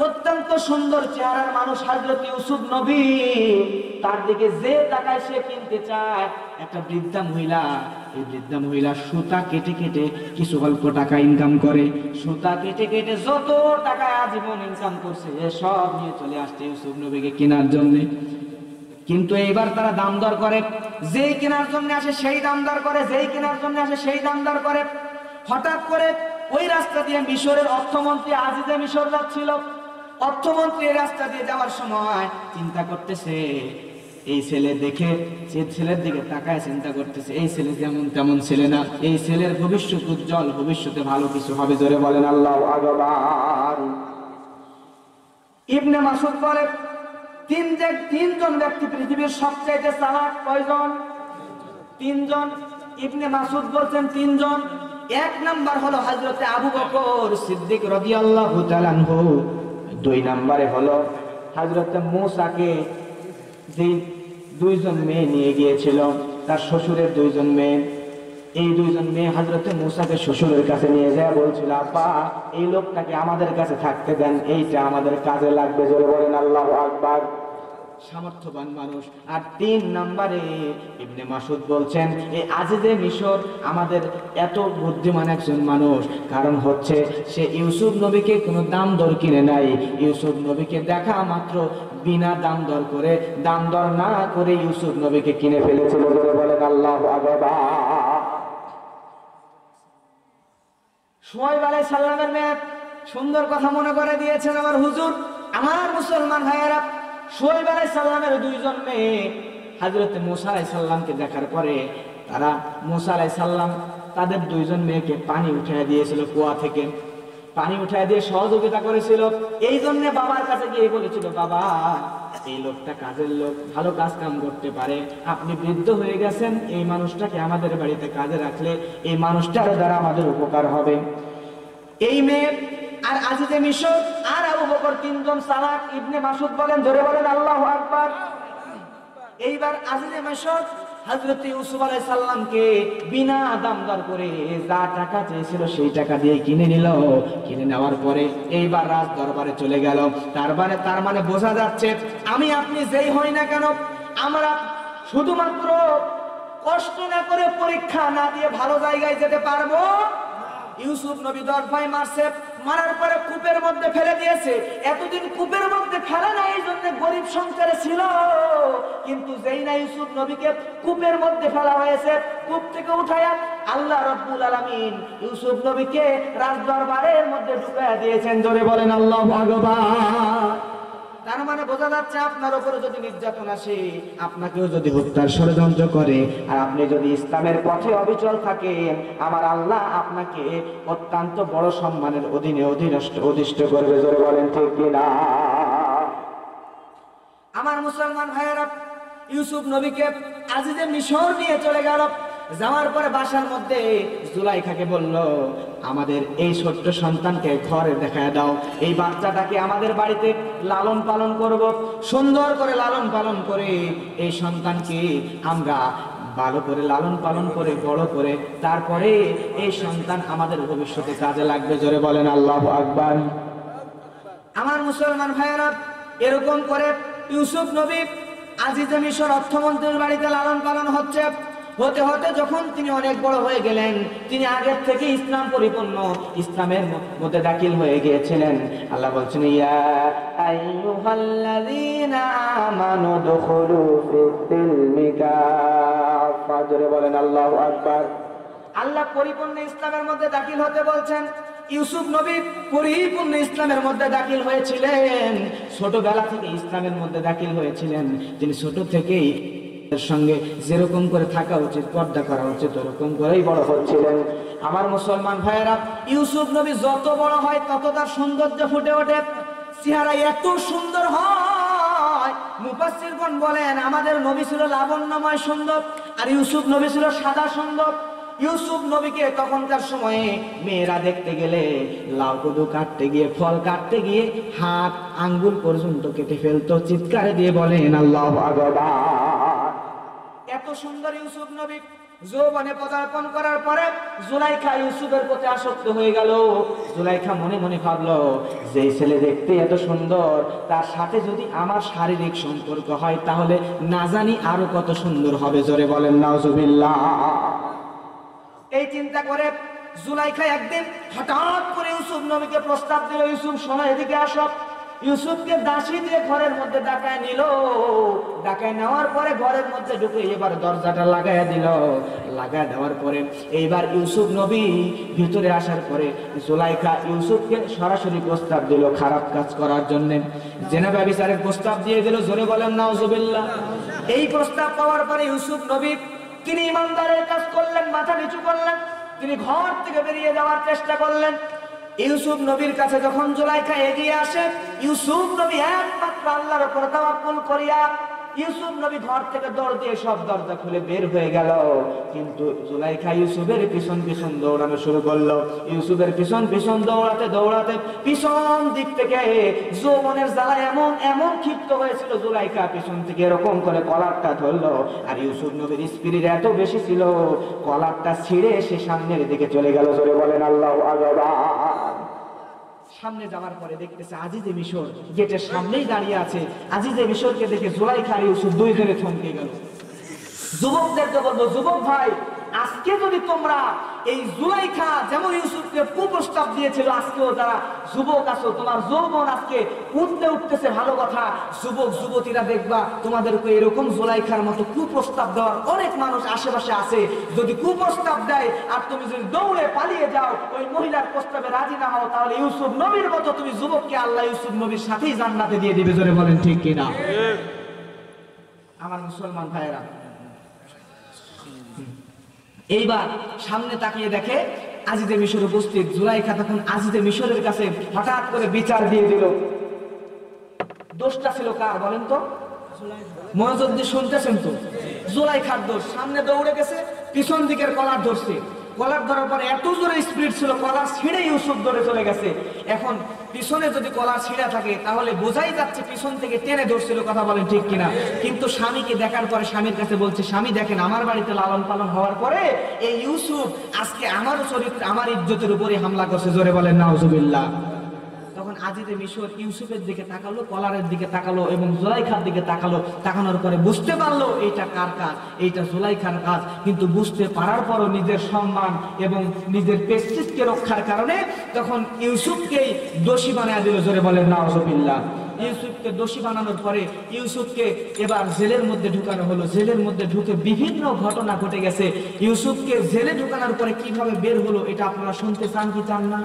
অত্যন্ত সুন্দর চেহারার মানুষ হযরত ইউসুফ নবী, তার দিকে যে তাকায় সে কিনতে চায়। একটা বৃদ্ধা মহিলা, এই বৃদ্ধা মহিলা সুতা কেটে কেটে কিছু অল্প টাকা ইনকাম করে। সুতা কেটে কেটে যত টাকা আজীবন ইনকাম করছে সব নিয়ে চলে আসছে ইউসুফ নবীকে কেনার জন্য। কিন্তু এইবার তারা দাম দর করে, যেই কেনার জন্য আসে সেই দাম দর করে, যেই কেনার জন্য আসে সেই দাম দর করে। হঠাৎ করে ওই রাস্তা দিয়ে মিশরের অর্থমন্ত্রী আজিজে মিশর যাচ্ছিল। অর্থমন্ত্রী এই রাস্তা দিয়ে যাওয়ার সময় চিন্তা করতেছে, এই ছেলে দেখে, যে ছেলের দিকে তাকায় চিন্তা করতেছে এই ছেলে যেমন তেমন ছেলে না, এই ছেলের ভবিষ্যৎ উজ্জ্বল, ভবিষ্যতে ভালো কিছু হবে। জোরে বলেন আল্লাহু আকবার। ইবনে মাসউদ বলে তিনজন ব্যক্তি পৃথিবীর সবচেয়ে চালাক কয়জন? 3 জন। ইবনে মাসউদ বলছেন 3 জন। 1 নাম্বার হলো হযরতে আবু বকর সিদ্দিক রাদিয়াল্লাহু তাআলা আনহু। 2 নম্বরে হলো হযরতে মূসাকে যে 2 জন মেয়ে নিয়ে গিয়েছিল, তার শ্বশুরের 2 জন মেয়ে। এই 2 জন মেয়ে হযরতে মূসাকে শ্বশুরের কাছে নিয়ে যায়, বলছিল আব্বা এই লোকটাকে আমাদের কাছে থাকতে দেন, এইটা আমাদের কাজে লাগবে। জোরে বলেন আল্লাহু আকবার। সামর্থ্যবান মানুষ। আর 3 নম্বরে ইবনে মাসউদ বলছেন এই আজিজে মিশর আমাদের এত বুদ্ধিমান একজন মানুষ, কারণ হচ্ছে সে ইউসুফ নবীকে কোনো দাম দর কিনে নাই। ইউসুফ নবীকে দেখা মাত্র বিনা দাম দর করে, দাম দর না করে ইউসুফ নবীকে কিনে ফেলেছিল। বলে বলেন আল্লাহু আকবার। শুআয়ব আলাইহিস সালামের মেয়ে সুন্দর কথা মনে করে দিয়েছেন আমার হুজুর। আমার মুসলমান ভাইয়েরা, শুআয়ব আলাইহিস সালামের 2 জন মেয়ে হযরত মূসা আলাইহিস সালামকে দেখার পরে তারা মূসা আলাইহিস সালাম তাদের 2 জন মেয়েকে পানি উঠায় দিয়েছিল, কুয়া থেকে পানি উঠায় দিয়ে সহযোগিতা করেছিল। এই জন্য বাবার কাছে গিয়ে বলেছিল, বাবা এই লোকটা কাজের লোক, ভালো কাজ কাম করতে পারে, আপনি বৃদ্ধ হয়ে গেছেন, এই মানুষটাকে আমাদের বাড়িতে কাজে রাখলে এই মানুষটার দ্বারা আমাদের উপকার হবে। এই মেয়ে আর আজিজে মিশর আর আবু বকর 3 জন চালাক। ইবনে মাসউদ বলেন জোরে বলেন আল্লাহু আকবার। এইবার আজিজে মিশর হযরত ইউসুফ আলাইহিস সালামকে বিনা দাম দর করে যা টাকা চেয়েছিল সেই টাকা দিয়ে কিনে নিল। কিনে নেওয়ার পরে এইবার রাজ দরবারে চলে গেল। তার মানে বোঝা যাচ্ছে আমি আপনি যেই হই না কেন, আমরা শুধুমাত্র কষ্ট না করে, পরীক্ষা না দিয়ে ভালো জায়গায় যেতে পারবো। ইউসুফ নবী 10 ভাই মারছে, মারার পরে কূপের মধ্যে ফেলে দিয়েছে। এতদিন কূপের মধ্যে ফেলে না, এই জন্য গরিব সংসারে ছিল। কিন্তু যেই না ইউসুফ নবীকে কূপের মধ্যে ফেলা হয়েছে, কূপ থেকে উঠায়া আল্লাহ রাব্বুল আলামিন ইউসুফ নবীকে রাজ দরবারের মধ্যে ঢুকায়া দিয়েছেন। জোরে বলেন আল্লাহু আকবার। তার মানে বোঝা যাচ্ছে আপনার উপরে যদি নির্যাতন আসে, আপনাকেও যদি হত্যার ষড়যন্ত্র করে, আর আপনি যদি ইসলামের পথে অবিচল থাকেন, আমার আল্লাহ আপনাকে অত্যন্ত বড় সম্মানের অধীনে অধিষ্ঠ করবে। জোরে বলেন ঠিক কিনা? আমার মুসলমান ভাইয়েরা, ইউসুফ নবীকে আজিজে মিশর নিয়ে চলে গেল। যাওয়ার পরে বাসার মধ্যে জুলাইখাকে বলল, আমাদের এই ছোট্ট সন্তানকে ঘরে দেখায় দাও, এই বাচ্চাটাকে আমাদের বাড়িতে লালন পালন করব, সুন্দর করে লালন পালন করে এই সন্তানকে আমরা ভালো করে লালন পালন করে বড় করে তারপরে এই সন্তান আমাদের ভবিষ্যতে কাজে লাগবে। জোরে বলেন আল্লাহু আকবার। আমার মুসলমান ভাইয়েরা, এরকম করে ইউসুফ নবী আজিজে মিশর অর্থমন্ত্রীর বাড়িতে লালন পালন হচ্ছে। হতে হতে যখন তিনি অনেক বড় হয়ে গেলেন, তিনি আগের থেকে ইসলাম পরিপূর্ণ ইসলামের মধ্যে দাখিল হয়ে গিয়েছিলেন। আল্লাহ বলছেন, ইয়া আইয়ুহাল্লাযীনা আমানু দুখুলু ফিস-সিলমি কাফা। জোরে বলেন আল্লাহু আকবার। আল্লাহ পরিপূর্ণ ইসলামের মধ্যে দাখিল হতে বলছেন। ইউসুফ নবী পরিপূর্ণ ইসলামের মধ্যে দাখিল হয়েছিলেন, ছোটবেলা থেকে ইসলামের মধ্যে দাখিল হয়েছিলেন। তিনি ছোট থেকেই সঙ্গে যেরকম করে থাকা উচিত, পর্দা করা উচিত, ওরকম করেই বড় হচ্ছিলেন। আমার মুসলমান ভাইয়েরা, ইউসুফ নবী যত বড় হয় তত তার সৌন্দর্য ফুটে ওঠে, চেহারা এত সুন্দর হয়। মুফাসসিরগণ বলেন আমাদের নবী ছিল লাবণ্যময় সুন্দর, আর ইউসুফ নবী ছিল সাদা সুন্দর। ইউসুফ নবীকে তখনকার সময়ে মেয়েরা দেখতে গেলে লাউ কদু কাটতে গিয়ে, ফল কাটতে গিয়ে হাত আঙ্গুল পর্যন্ত কেটে ফেলতো, চিৎকারে দিয়ে বলেন আল্লাহু আকবার। এত সুন্দর ইউসুফ নবী যৌবনে পদার্পণ করার পরে জুলাইখা ইউসুফের প্রতি আসক্ত হয়ে গেল। জুলাইখা মনে মনে ভাবলো, যে ছেলে দেখতে এত সুন্দর, তার সাথে যদি আমার শারীরিক সম্পর্ক হয় তাহলে না জানি আরো কত সুন্দর হবে। জোরে বলেন নাউজুবিল্লাহ। এই চিন্তা করে জুলাইখা একদিন হঠাৎ করে ইউসুফ নবীকে প্রস্তাব দিল, ইউসুফ শোনো এদিকে আসো। ইউসুফকে দাসী দিয়ে ঘরের মধ্যে ডাকায় নিল। ডাকায় নেওয়ার পরে ঘরের মধ্যে ঢুকে এবার দরজাটা লাগাইয়া দিল। লাগায় দেওয়ার পরে এইবার ইউসুফ নবী ভিতরে আসার পরে জুলাইখা ইউসুফকে সরাসরি প্রস্তাব দিল খারাপ কাজ করার জন্য, জেনা ব্যভিচারের প্রস্তাব দিয়ে দিল। জোরে বলেন নাউজুবিল্লাহ। এই প্রস্তাব পাওয়ার পরে ইউসুফ নবী তিনি ইমানদারের কাজ করলেন, মাথা নিচু করলেন, তিনি ঘর থেকে বেরিয়ে যাওয়ার চেষ্টা করলেন। ইউসুফ নবীর কাছে যখন জুলাইখা এগিয়ে আসে, ইউসুফ নবী একমাত্র আল্লাহর উপর তাওয়াক্কুল করিয়া ইউসুফ নবী ঘর থেকে দৌড় দিয়ে সব দরজা খুলে বের হয়ে গেল। কিন্তু জুলাইখা ইউসুফের পিছন পিছন দৌড়ানো শুরু করলো। ইউসুফের পিছন পিছন দৌড়াতে দৌড়াতে পিছন দিক থেকে যৌবনের জ্বালায় এমন এমন ক্ষিপ্ত হয়েছিল, জুলাইখা পিছন থেকে এরকম করে কলারটা ধরলো। আর ইউসুফ নবীর স্পিরিট এত বেশি ছিল, কলারটা ছিঁড়ে সে সামনের দিকে চলে গেল। জোরে বলেন আল্লাহু আকবার। সামনে যাওয়ার পরে দেখতেছে আজিজে মিশর গেটের সামনেই দাঁড়িয়ে আছে। আজিজে মিশরকে দেখে জুলাইখা আর ইউসুফ দুইজনে থমকে গেল। যুবকদেরকে বলবো, যুবক ভাই, আজকে যদি তোমরা এই জুলাইখা যেমন ইউসুফকে কুপ্রস্তাব দিয়েছিল, আজকেও যারা যুবক আছো, তোমার যৌবন আজকে উঠতে উঠতেছে, ভালো কথা। যুবক যুবতীরা দেখবা তোমাদেরকে এরকম জুলাইখার মতো কুপ্রস্তাব দেওয়ার অনেক মানুষ আশেপাশে আছে। যদি কুপ্রস্তাব দেয় আর তুমি যদি দৌড়ে পালিয়ে যাও, ওই মহিলার প্রস্তাবে রাজি না হও, তাহলে ইউসুফ নবীর মতো তুমি যুবককে আল্লাহ ইউসুফ নবীর সাথেই জান্নাতে দিয়ে দিবে। জোরে বলেন ঠিক কিনা? আমার মুসলমান ভাইয়েরা, এইবার সামনে তাকিয়ে দেখে আজিজে মিশর উপস্থিত। জুলাইখা তখন আজিজে মিশরের কাছে হঠাৎ করে বিচার দিয়ে দিল। দোষটা ছিল কার বলেন তো? মনোযোগ দিয়ে শুনতেছেন তো? জুলাইখার দোষ। সামনে দৌড়ে গেছে, পিছন দিকের কলার ধরছে। কলার ধরার পরে এত জোরে স্পিড ছিল, কলার ছিঁড়ে ইউসুফ ধরে চলে গেছে। এখন পিছনে যদি কলার ছিঁড়া থাকে তাহলে বোঝাই যাচ্ছে পিছন থেকে টেনে ধরছিল। কথা বলেন ঠিক কিনা? কিন্তু স্বামীকে দেখার পরে স্বামীর কাছে বলছে, স্বামী দেখেন, আমার বাড়িতে লালন পালন হওয়ার পরে এই ইউসুফ আজকে আমার চরিত্র, আমার ইজ্জতের উপরে হামলা করছে। জোরে বলেন নাউজুবিল্লাহ। তখন আজিজে মিশর ইউসুফের দিকে তাকালো, কলারের দিকে তাকালো এবং জুলাইখার দিকে তাকালো। তাকানোর পরে বুঝতে পারলো এইটা কার কাজ, এইটা জুলাইখার কাজ। কিন্তু বুঝতে পারার পরও নিজের সম্মান এবং নিজের প্রেস্টিজকে রক্ষার কারণে তখন ইউসুফকেই দোষী বানায় দিল। জোরে বলেন নাউজুবিল্লাহ। ইউসুফকে দোষী বানানোর পরে ইউসুফকে এবার জেলের মধ্যে ঢুকানো হলো। জেলের মধ্যে ঢুকে বিভিন্ন ঘটনা ঘটে গেছে। ইউসুফকে জেলে ঢুকানোর পরে কিভাবে বের হলো এটা আপনারা শুনতে চান কি চান না?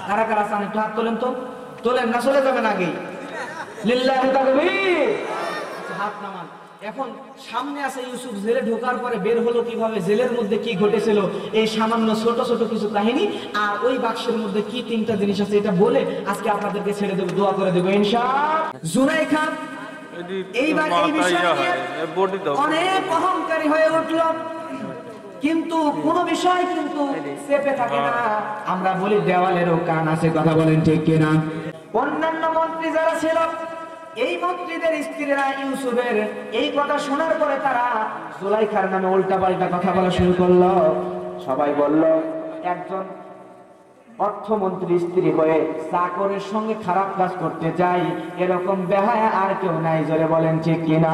কারা কারা চান একটু হাত তোলেন তো। তোলেন না, চলে যাবেন আগেই। লিল্লাহি তাকবীর। হাত নামান। এখন সামনে আছে ইউসুফ জেলে ঢোকার পরে বের হলো কিভাবে, জেলের মধ্যে কি ঘটেছিল, এই সামান্য ছোট ছোট কিছু কাহিনী, আর ওই বাক্সের মধ্যে কি তিনটা জিনিস আছে এটা বলে আজকে আপনাদেরকে ছেড়ে দেবো, দোয়া করে দেবো ইনশাআল্লাহ। জুলাইখা এইবার এই বিষয় নিয়ে অনেক অহংকারী হয়ে উঠল, কিন্তু কোন বিষয় কিন্তু চেপে থাকে না। আমরা বলি দেওয়ালেরও কান আছে। কথা বলেন ঠিক কিনা? অন্যান্য মন্ত্রী যারা ছিল, এই মন্ত্রীদের স্ত্রীরা ইউসুফের এই কথা শোনার পরে তারা জুলাইখার নামে উল্টা পাল্টা কথা বলা শুরু করলো। সবাই বলল, একজন অর্থমন্ত্রী স্ত্রী হয়ে চাকরের সঙ্গে খারাপ কাজ করতে যাই, এরকম বেহায়া আর কেউ নাই। জোরে বলেন ঠিক কিনা?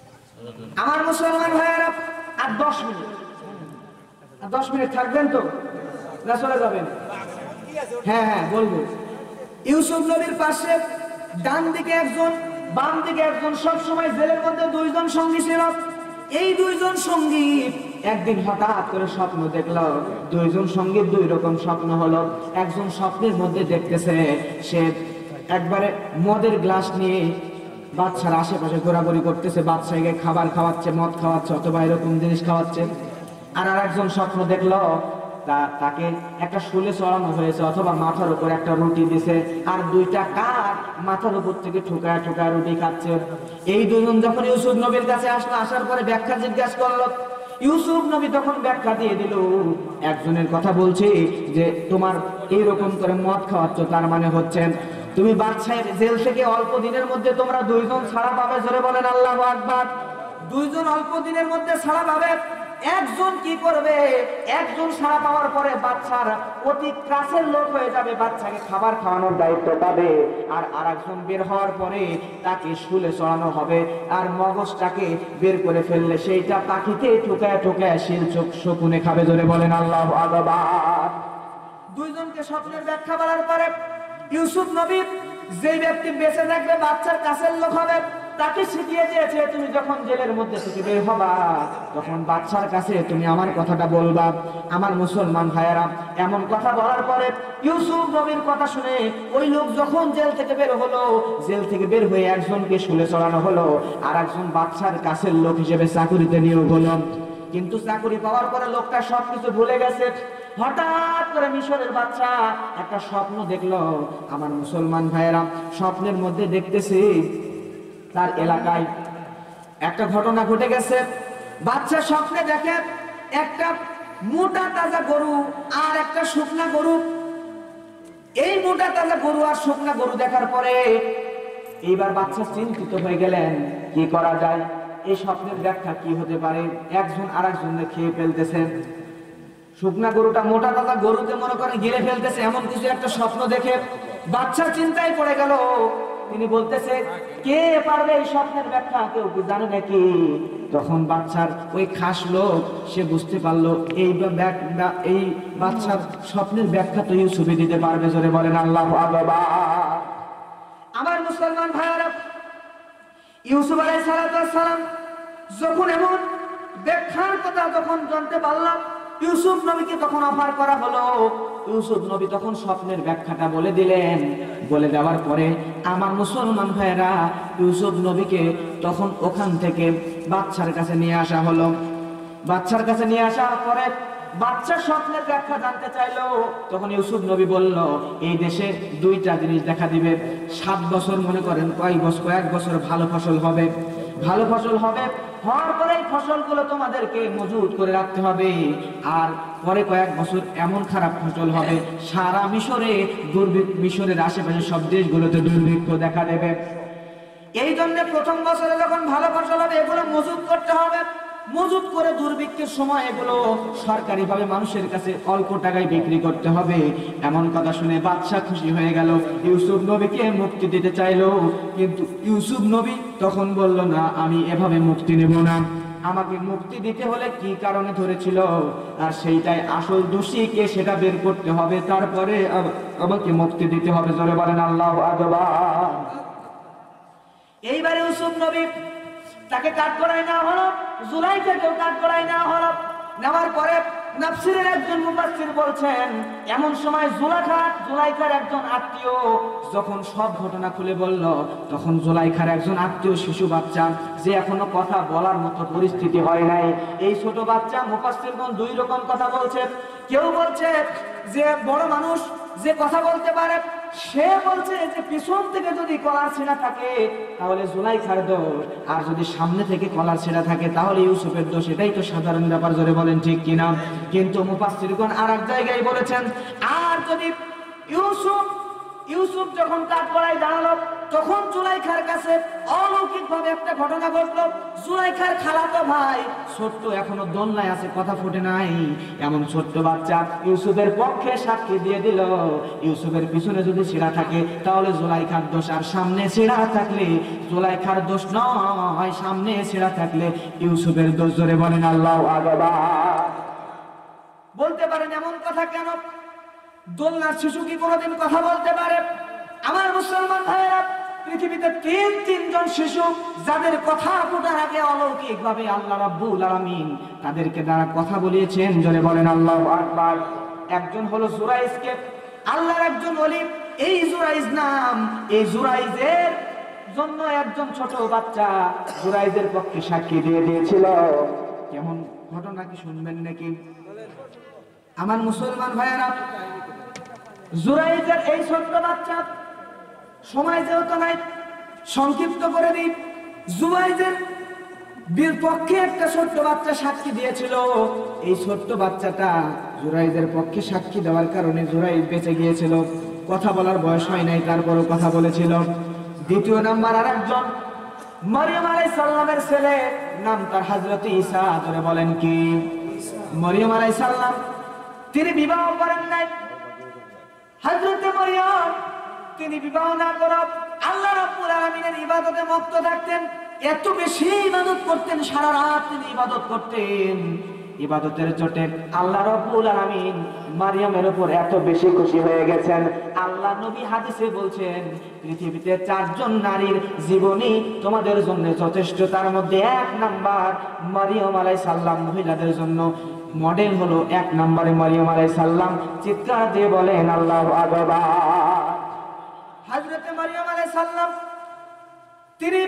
আমার মুসলমান ভাইয়েরা, আর 10 মিনিট, আর 10 মিনিট থাকবেন তো না চলে যাবেন? হ্যাঁ হ্যাঁ বলবো। ইউসুফ নবীর পাশে ডান দিকে একজন, বাম দিকে একজন, সব সময় জেলের মধ্যে 2 জন সঙ্গী ছিল। এই 2 জন সঙ্গী একদিন হঠাৎ করে স্বপ্ন দেখলো। 2 জন সঙ্গীর 2 রকম স্বপ্ন হলো। একজন স্বপ্নের মধ্যে দেখতেছে সে একবারে মদের গ্লাস নিয়ে বাচ্চার আশেপাশে ঘোরাঘুরি করতেছে, বাচ্চাকে খাবার খাওয়াচ্ছে, মদ খাওয়াচ্ছে অথবা এরকম জিনিস খাওয়াচ্ছে। আর আরেকজন স্বপ্ন দেখলো তাকে একটা শুলে চড়ানো হয়েছে অথবা মাথার উপর একটা রুটি দিছে, আর 2টা কাক মাথার উপর থেকে ঠুকায় ঠুকায় রুটি খাচ্ছে। এই 2 জন যখন ইউসুফ নবীর কাছে আসলো, আসার পরে ব্যাখ্যা জিজ্ঞাসা করলো। ইউসুফ নবী তখন ব্যাখ্যা দিয়ে দিল। একজনের কথা বলছি যে তোমার এইরকম করে মদ খাওয়াচ্ছ, তার মানে হচ্ছে তুমি বাদশাহের জেল থেকে অল্প দিনের মধ্যে তোমরা 2 জন ছাড়া পাবে। জোরে বলেন আল্লাহু আকবার। 2 জন অল্প দিনের মধ্যে ছাড়া পাবে। একজন কি করবে? একজন ছাড়া পাওয়ার পরে বাচ্চার অতি কাছের লোক হয়ে যাবে, বাচ্চাকে খাবার খাওয়ানোর দায়িত্ব পাবে। আর আরেকজন বের হওয়ার পরে তাকে শুলে চড়ানো হবে, আর মগজটাকে বের করে ফেললে সেইটা পাখিতে ঠোকায় ঠোকায় শিল চোখ শকুনে খাবে। জোরে বলেন আল্লাহু আকবার। 2 জনকে স্বপ্নের ব্যাখ্যা বলার পরে ইউসুফ নবী যে ব্যক্তি বেঁচে থাকবে, বাচ্চার কাছের লোক হবে, তাকে শিখিয়ে দিয়েছে তুমি যখন জেলের মধ্যে থেকে বের হবা তখন বাচ্চার কাছে তুমি আমার কথাটা বলবা। আমার মুসলমান ভাইয়েরা, এমন কথা বলার পরে ইউসুফ নবীর কথা শুনে ওই লোক যখন জেল থেকে বের হলো, জেল থেকে বের হয়ে একজনকে শুলে চড়ানো হলো, আর একজন বাচ্চার কাছের লোক হিসেবে চাকুরিতে নিয়োগ হলো। কিন্তু চাকুরি পাওয়ার পরে লোকটা সবকিছু ভুলে গেছে। হঠাৎ করে মিশরের বাচ্চা একটা স্বপ্ন দেখলো। আমার মুসলমান ভাইয়েরা, স্বপ্নের মধ্যে দেখতেছি তার এলাকায় একটা ঘটনা ঘটে গেছে। বাচ্চা স্বপ্নে দেখে একটা মোটা তাজা গরু আর একটা শুকনা গরু। এই মোটা তাজা গরু আর শুকনা গরু দেখার পরে এইবার বাচ্চা চিন্তিত হয়ে গেলেন, কি করা যায়? এই স্বপ্নের ব্যাখ্যা কি হতে পারে? একজন আরেকজনকে খেয়ে ফেলতেছে। শুকনা গরুটা মোটা তাজা গরুকে মনে করেন গিলে ফেলতেছে, এমন কিছু একটা স্বপ্ন দেখে বাচ্চা চিন্তায় পড়ে গেল। তিনি বলতেছে, কে পারবে এই স্বপ্নের ব্যাখ্যা? কেউ কি জানে নাকি? তখন বাচ্চার ওই খাস লোক সে বুঝতে পারলো এই বাচ্চার স্বপ্নের ব্যাখ্যা তো ইউসুফই দিতে পারবে। জোরে বলেন আল্লাহু আকবার। আমার মুসলমান ভাইয়েরা, ইউসুফ আলাইহিস সালাম যখন এমন ব্যাখ্যার কথা যখন জানতে পারলাম, ইউসুফ নবীকে তখন অফার করা হলো। ইউসুফ নবী তখন স্বপ্নের ব্যাখ্যাটা বলে দিলেন। বলে দেওয়ার পরে আমার মুসলমান ভাইয়েরা, ইউসুফ নবীকে তখন ওখান থেকে বাচ্চার কাছে নিয়ে আসা হলো। বাচ্চার কাছে নিয়ে আসার পরে বাচ্চা স্বপ্নের ব্যাখ্যা জানতে চাইলো। তখন ইউসুফ নবী বলল, এই দেশে 2টা জিনিস দেখা দিবে। 7 বছর মনে করেন কয়েক বছর ভালো ফসল হবে। ভালো ফসল হবে, হওয়ার পরে এই ফসলগুলো তোমাদেরকে মজুত করে রাখতে হবে। আর পরে কয়েক বছর এমন খারাপ ফসল হবে, সারা মিশরে মিশরের আশেপাশে সব দেশগুলোতে দুর্ভিক্ষ দেখা দেবে। এই জন্য প্রথম বছরে যখন ভালো ফসল হবে এগুলো মজুত করতে হবে। মজুত করে দুর্ভিক্ষের সময় এগুলো সরকারিভাবে মানুষের কাছে অল্প টাকায় বিক্রি করতে হবে। এমন কথা শুনে বাদশা খুশি হয়ে গেল, ইউসুফ নবীকে মুক্তি দিতে চাইলো। কিন্তু ইউসুফ নবী তখন বলল, না, আমি এভাবে মুক্তি নেব না। আমাকে মুক্তি দিতে হলে কি কারণে ধরেছিল আর সেইটাই আসল দোষী কে সেটা বের করতে হবে, তারপরে আমাকে মুক্তি দিতে হবে। জোরে বলেন আল্লাহু আকবার। এইবারে ইউসুফ নবী তাকে কাঠগড়ায় নেওয়া হলো, জুলাইখাকেও কাঠগড়ায় নেওয়া হলো। নেওয়ার পরে নাফসিরের একজন মুফাসসির বলছেন, এমন সময় জুলাইখার একজন আত্মীয় যখন সব ঘটনা খুলে বলল, তখন জুলাইখার একজন আত্মীয় শিশু বাচ্চা, যে এখনো কথা বলার মতো পরিস্থিতি হয় নাই, এই ছোট বাচ্চা, মুফাসসিরগণ 2 রকম কথা বলছে। কেউ বলছে যে বড় মানুষ যে কথা বলতে পারে, সে বলছে যে পিছন থেকে যদি কলার ছেঁড়া থাকে তাহলে জুলাইখার দোষ, আর যদি সামনে থেকে কলার ছেঁড়া থাকে তাহলে ইউসুফের দোষ। এটাই তো সাধারণ ব্যাপার। জোরে বলেন ঠিক কিনা? কিন্তু মুফাসসিরগণ আর এক জায়গায় বলেছেন, আর যদি ইউসুফ ইউসুফ যখন কাঠগড়ায় দাঁড়ালো তখন জুলাইখার কাছে অলৌকিকভাবে একটা ঘটনা ঘটলো। জুলাইখার খালাতো ভাই ছোট্ট, এখনো দোলনায় আছে, কথা ফুটে নাই, এমন ছোট্ট বাচ্চা ইউসুফের পক্ষে সাক্ষী দিয়ে দিল। ইউসুফের পিছনে যদি ছেঁড়া থাকে তাহলে জুলাইখার দোষ, আর সামনে ছেঁড়া থাকলে জুলাইখার দোষ নয়, সামনে ছেঁড়া থাকলে ইউসুফের দোষ। জোরে বলেন আল্লাহু আকবার। বলতে পারেন এমন কথা কেন? দোলনার শিশু কি কোনোদিন কথা বলতে পারে? আমার মুসলমান ভাইয়েরা, পৃথিবীতে তিনজন শিশু যাদের কথা ফোটার আগে অলৌকিক ভাবে আল্লাহ রাব্বুল আলামিন তাদেরকে দ্বারা কথা বলিয়েছেন। জোরে বলেন আল্লাহু আকবার। একজন হলো জুরাইজকে, আল্লাহর একজন ওলি, এই জুরাইজ নাম, এই জুরাইজের জন্য একজন ছোট বাচ্চা জুরাইজের পক্ষে সাক্ষী দিয়ে দিয়েছিল। কেমন ঘটনা কি শুনবেন নাকি? আমার মুসলমান ভাইয়েরা, জুরাইজের এই ছোট্ট বাচ্চা, সময় যেহেতু নাই সংক্ষিপ্ত করে দিই, জুরাইজের পক্ষে একটা ছোট্ট বাচ্চা সাক্ষী দিয়েছিল। এই ছোট্ট বাচ্চাটা জুরাইজের পক্ষে সাক্ষী দেওয়ার কারণে জুরাইজ বেঁচে গিয়েছিল। কথা বলার বয়স হয় নাই, তারপরও কথা বলেছিল। দ্বিতীয় নাম্বার আরেকজন, মরিয়ম আলাইহিস সালামের ছেলে, নাম তার হযরত ঈসা। জোরে বলেন কি? মরিয়ম আলাইহিস সালাম তিনি বিবাহ করেন নাই। হযরত মরিয়ম তিনি বিবাহ না করে আল্লাহ রাব্বুল আলামিনের ইবাদতে মত্ত থাকতেন। এত বেশি ইবাদত করতেন, সারা রাত তিনি ইবাদত করতেন। ইবাদতের চোটে আল্লাহ রাব্বুল আলামিন মারিয়ামের উপর এত বেশি খুশি হয়ে গেছেন। আল্লাহ নবী হাদিসে বলছেন, পৃথিবীতে 4 জন নারীর জীবনী তোমাদের জন্য যথেষ্ট। তার মধ্যে 1 নাম্বার মারিয়াম আলাইহিস সালাম, মহিলাদের জন্য মডেল হলো 1 নম্বরে মারিয়াম আলাইহিস সালাম। চিৎকার দিয়ে বলেন আল্লাহু আকবার। হযরত মারিয়াম আলাইহিস সালাম তিনি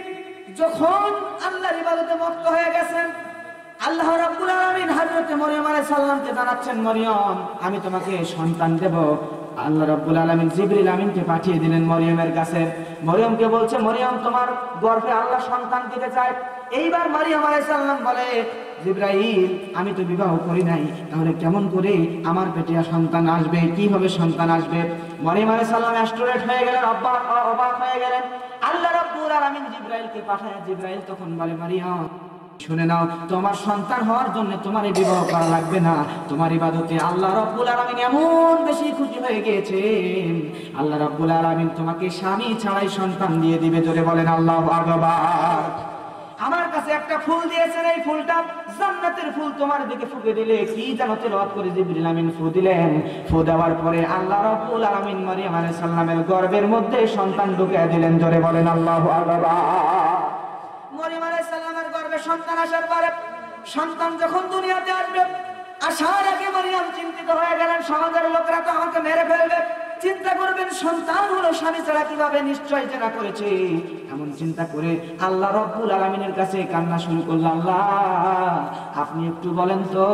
যখন আল্লাহর ইবাদতে মত্ত হয়ে গেছেন, আল্লাহ রাব্বুল আলামিন হযরত মরিয়ম আলাইহিস সালামকে জানাচ্ছেন, মরিয়ম আমি তোমাকে সন্তান দেব। আল্লাহ রাব্বুল আলামিন জিবরিল আমিনকে পাঠিয়ে দিলেন মরিয়মের কাছে। মরিয়মকে বলছে, মরিয়ম তোমার গর্ভে আল্লাহ সন্তান দিতে চায়। এইবার মারিয়াম আলাইহিস সালাম বলে, জিবরাইল আমি তো বিবাহ করি নাই, তাহলে কেমন করে আমার পেটে সন্তান আসবে, কিভাবে সন্তান আসবে? মরিয়ম আলাইহিস সালাম অ্যাস্ট্রোরেট হয়ে গেলেন, অবাক হয়ে গেলেন। আল্লাহ রাব্বুল আলামিন জিবরাইলকে পাঠায়। জিবরাইল তখন বলে, মারিয়াম শুনে নাও, তোমার সন্তান হওয়ার জন্য তোমার বিবাহ করা লাগবে না। তোমার ইবাদতে আল্লাহ রাব্বুল আলামিন এমন বেশি খুশি হয়ে গিয়েছেন, আল্লাহ রাব্বুল আলামিন তোমাকে স্বামী ছাড়াই সন্তান দিয়ে দিবে। জোরে বলেন আল্লাহু আকবার। আমার কাছে একটা ফুল দিয়েছেন, এই ফুলটা জান্নাতের ফুল, তোমার দিকে ফুঁকে দিলে কি জানো তেলাওয়াত করে জিবরিল আমিন ফু দিলেন। ফু দেওয়ার পরে আল্লাহ রাব্বুল আলামিন মারিয়াম আলাইহিস সালামের গর্ভের মধ্যে সন্তান ঢুকিয়ে দিলেন। জোরে বলেন আল্লাহু আকবার। মরিয়ম আলাইহিস সালামের গর্ভে সন্তান আসার পরে, সন্তান যখন দুনিয়াতে আসবে, আসার আগে মরিয়ম চিন্তিত হয়ে গেলেন, সমাজের লোকেরা তো আমাকে মেরে ফেলবে। চিন্তা করবেন সন্তান হলো স্বামী ছাড়া কিভাবে, নিশ্চয় জেনা করেছে। এমন চিন্তা করে আল্লাহ রাব্বুল আলামিনের কাছে কান্না শুরু করল, আল্লাহ আপনি একটু বলেন তো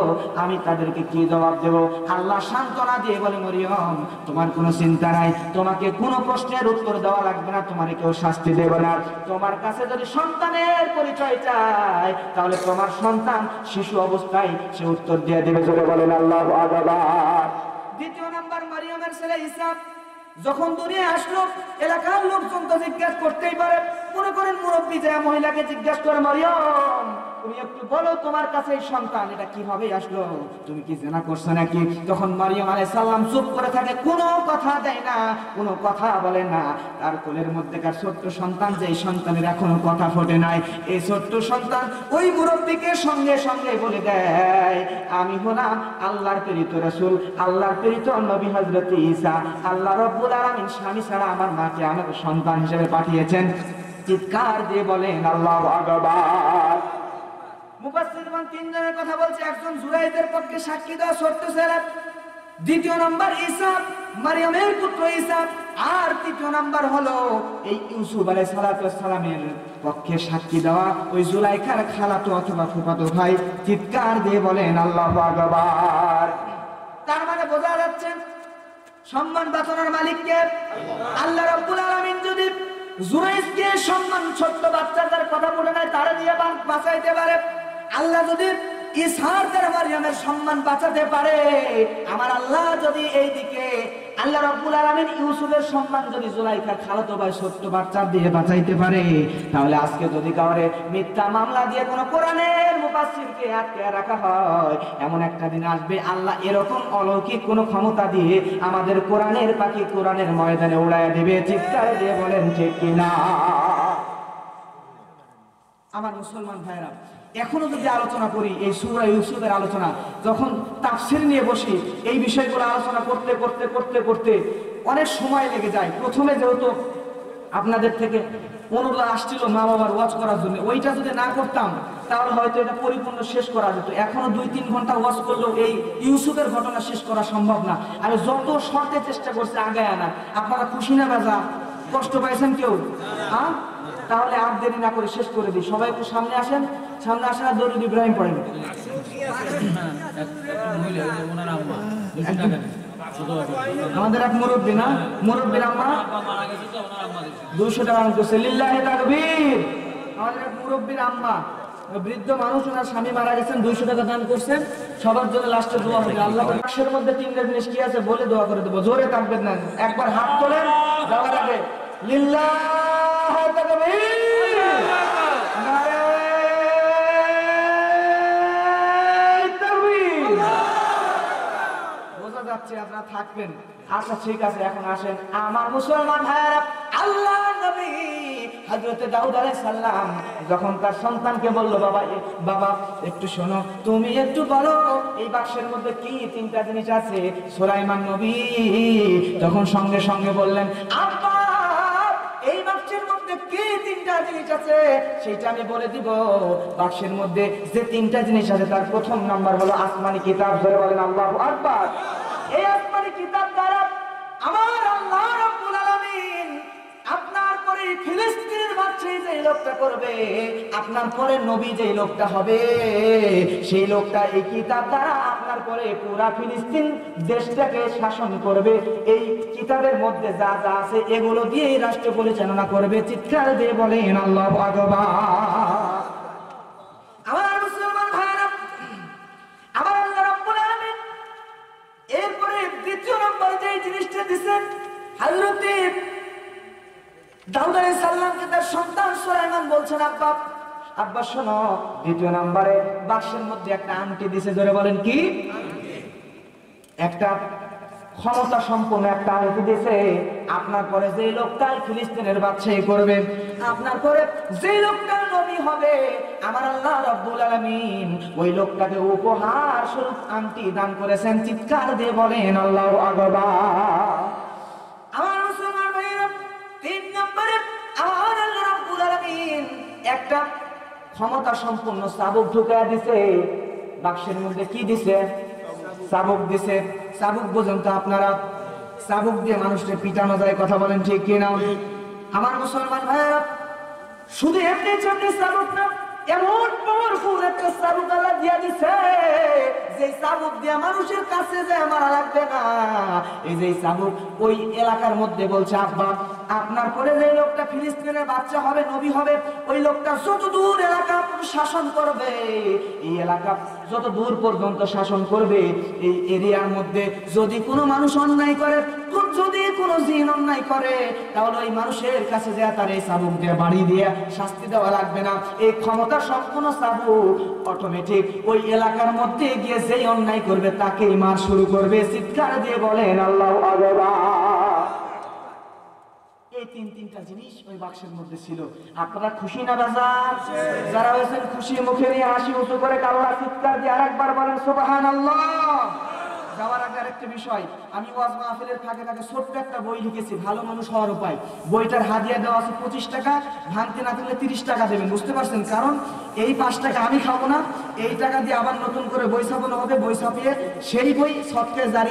আমি তাদেরকে কি জবাব দেব? আল্লাহ সান্ত্বনা দিয়ে বলে, মরিয়ম তোমার কোনো চিন্তা নাই, তোমাকে কোনো প্রশ্নের উত্তর দেওয়া লাগবে না, তোমার কেউ শাস্তি দেবে না। তোমার কাছে যদি সন্তানের পরিচয় চায় তাহলে তোমার সন্তান শিশু অবস্থায় সে উত্তর দিয়ে দেবে। জোরে বলেন আল্লাহু আকবার। দ্বিতীয় নাম্বার, মারিয়ামের ছেলে ঈসা যখন দুনিয়ায় আসলো, এলাকার লোকজন তো জিজ্ঞাসা করতেই পারে। মনে করেন মুরব্বী যে মহিলাকে জিজ্ঞাসা করে, মারিয়াম তুমি একটু বলো তোমার কাছে এই সন্তান এটা কিভাবে আসলো, তুমি কি জিনা করছো নাকি? তখন মারিয়াম আলাইহিস সালাম চুপ করে থাকে, কোনো কথা দেয় না, কোনো কথা বলে না। তার কোলের মধ্যেকার ছোট্ট সন্তান, যে সন্তানের এখনো কথা ফোটে নাই, এই ছোট্ট সন্তান ওই মুরব্বীকে সঙ্গে সঙ্গে বলে দেয়, আমি হলাম আল্লাহর প্রেরিত রাসূল, আল্লাহর প্রেরিত নবী হযরত ঈসা। আল্লাহ রাব্বুল আলামিন স্বামী ছাড়া আমার মাকে আমাকে সন্তান হিসেবে পাঠিয়েছেন। চিৎকার দিয়ে বলেন আল্লাহু আকবার। মুফাসসিরগণ 3 জনের কথা বলছে, একজন জুরাইজের পক্ষে সাক্ষী দেওয়া ছোট্ট ছেলে, দ্বিতীয় নাম্বার ঈসা মারিয়ামের পুত্র ঈসা, আর তৃতীয় নাম্বার হলো এই ইউসুফ আলাইহিস সালামের পক্ষে সাক্ষী দেওয়া ওই জুলাইখার খালাতো অথবা ফুফাতো ভাই। চিৎকার দিয়ে বলেন আল্লাহু আকবার। তার মানে বোঝা যাচ্ছে সম্মান বাঁচানোর মালিককে আল্লাহ রাব্বুল আলামিন যদি জুরাইজকে সম্মান, ছোট্ট বাচ্চাদের কথা বলে নাই তারা দিয়ে বাঁচাইতে পারে, আল্লাহ যদি ইসহার দ্বারা মারিয়ামের সম্মান বাঁচাতে পারে, আমার আল্লাহ যদি এইদিকে আল্লাহ রাব্বুল আলামিন ইউসুফের সম্মান যদি জুলাইখার খালাতো ভাই ছোট্ট বাচ্চা দিয়ে বাঁচাইতে পারে, তাহলে আজকে যদি কাউরে মিথ্যা মামলা দিয়ে কোনো কোরআনের মুফাসসিরকে আটকে রাখা হয়, এমন একটা দিন আসবে আল্লাহ এরকম অলৌকিক কোনো ক্ষমতা দিয়ে আমাদের কোরআনের পাখি কোরআনের ময়দানে উড়াইয়া দিবে। চিৎকার দিয়ে বলেন ঠিক কিনা? আমার মুসলমান ভাইরা, এখনো যদি আলোচনা করি এই সূরা ইউসুফের আলোচনা, যখন তাফসীর নিয়ে বসি এই বিষয়গুলো আলোচনা করতে করতে করতে করতে অনেক সময় লেগে যায়। প্রথমে যেহেতু আপনাদের থেকে অনুরোধ আসছিল মা বাবার ওয়াজ করার জন্য, ওইটা যদি না করতাম তাহলে হয়তো এটা পরিপূর্ণ শেষ করা যেত। এখনো 2-3 ঘন্টা ওয়াজ করলেও এই ইউসুফের ঘটনা শেষ করা সম্ভব না। আমি যত শর্তে চেষ্টা করছি আগায় আনা। আপনারা খুশি না বেজা? কষ্ট পাইছেন কেউ? হ্যাঁ, তাহলে আর দেরি না করে শেষ করে দিই। সবাই একটু সামনে আসেন, সামনে আসেন আর দরুদ ইব্রাহিম পড়েন। আমাদের এক মুরব্বী না, মুরব্বীর আম্মা 200 টাকা দান করছে। লিল্লাহি তাকবীর। আমাদের এক মুরব্বীর আম্মা, বৃদ্ধ মানুষ, ওনার স্বামী মারা গেছেন, 200 টাকা দান করছেন। সবার জন্য লাস্টে দোয়া হবে। আল্লাহ বাক্সের মধ্যে 3টা জিনিস কি আছে বলে দোয়া করে দেবো। জোরে থাকবেন না, একবার হাত তোলেন যাওয়ার আগে। লিল্লাহি তাকবীর। আপনারা থাকবেন। আচ্ছা ঠিক আছে, এখন আসেন আমার মুসলমান ভাইরা। আল্লাহ নবী হযরত দাউদ আলাইহিস সালাম যখন তার সন্তানকে বলল, বাবা একটু শোনো, তুমি একটু বলো এই বাক্সের মধ্যে কি 3টা জিনিস আছে। সুলাইমান নবী তখন সঙ্গে সঙ্গে বললেন, আব্বা এই বাক্সের মধ্যে কি 3টা জিনিস আছে সেটা আমি বলে দিব। বাক্সের মধ্যে যে 3টা জিনিস আছে তার প্রথম নাম্বার হলো আসমানি কিতাব। ধরে বলেন আল্লাহু আকবার। এই আসমানি কিতাব দ্বারা আমার আল্লাহ রাব্বুল আলামিন আপনার পরে ফিলিস্তিনের বাদশা যে লোকটা করবে, আপনার পরে নবী যে লোকটা হবে, সেই লোকটা এই কিতাব দ্বারা আপনার পরে পুরা ফিলিস্তিন দেশটাকে শাসন করবে। এই কিতাবের মধ্যে যা যা আছে এগুলো দিয়েই রাষ্ট্র পরিচালনা করবে। চিৎকার দিয়ে বলেন আল্লাহু আকবার। আমার মুসলমান ভাইরা, আমার আল্লাহ রাব্বুল আলামিন এরপরে দ্বিতীয় নম্বর যে জিনিসটা দিবেন, হযরত দাউদ আলাইহিস সালামকে তার সন্তান সুলাইমান বলছেন, আব্বা শোনো, দ্বিতীয় নম্বরে বাক্সের মধ্যে একটা আংটি দিছে। জোরে বলেন কি? একটা ক্ষমতা সম্পন্ন একটা আংটি দিছে। আপনার পরে যে লোকটা ফিলিস্তিনের বাদশাহী করবে, আপনার পরে যে লোকটা নবী হবে, আমার আল্লাহ রাব্বুল আলামিন ওই লোকটাকে উপহার স্বরূপ আংটি দান করেছেন। চিৎকার দিয়ে বলেন আল্লাহু আকবার। আমার মুসলমান ভাইরা, 3 নম্বরে আমার আল্লাহ রাব্বুল আলামিন একটা ক্ষমতা সম্পন্ন চাবুক ঢুকায়া দিছে। বাক্সের মধ্যে কি দিছে? চাবুক দিছে। চাবুক পর্যন্ত আপনারা, চাবুক দিয়ে মানুষকে পিটানো যায়, কথা বলেন ঠিক কিনা? আমার মুসলমান ভাইরা, শুধু এমনি চাবুক না, এমন পাওয়ারফুল একটা চাবুক আল্লাহ দিয়া দিছে যে চাবুক দিয়ে মানুষের কাছে যে আমার লাগবে না। এই যে চাবুক ওই এলাকার মধ্যে বলছে, আব্বা আপনার পরে যে লোকটা ফিলিস্তিনের বাচ্চা হবে, নবী হবে, ওই লোকটা যত দূর এলাকা শাসন করবে, এই এলাকা যত দূর পর্যন্ত শাসন করবে, এই এরিয়ার মধ্যে যদি কোনো মানুষ অন্যায় করে, যদি কোনো জিন অন্যায় করে, তাহলে ওই মানুষের কাছে যে তার এই চাবুক দিয়ে বাড়ি দিয়ে শাস্তি দেওয়া লাগবে না। এই ক্ষমতা সম্পূর্ণ চাবুক অটোমেটিক ওই এলাকার মধ্যে গিয়ে যেই অন্যায় করবে তাকেই মার শুরু করবে। চিৎকার দিয়ে বলেন আল্লাহু আকবার। এই 3টা জিনিস ওই বাক্সের মধ্যে ছিল। আপনারা খুশি না বাজার? যারা হয়েছেন খুশি মুখে নিয়ে হাসি উঁচু করে আল্লাহ চিৎকার দিয়ে আরেকবার বলেন সুবহানাল্লাহ। যাওয়ার আগে আরেকটা বিষয়, আমি ওয়াজ মাহফিলের ফাঁকে ফাঁকে ছোট্ট একটা বই লিখেছি, ভালো মানুষ হওয়ার উপায়। বইটার হাদিয়া দেওয়া আছে 25 টাকা, ভাঙতে না দিলে 30 টাকা দেবেন। বুঝতে পারছেন? কারণ এই 5 টাকা আমি খাবো না, এই টাকা দিয়ে আবার নতুন করে বই ছাপানো হবে। বই ছাপিয়ে সেই বই সৎকে জারি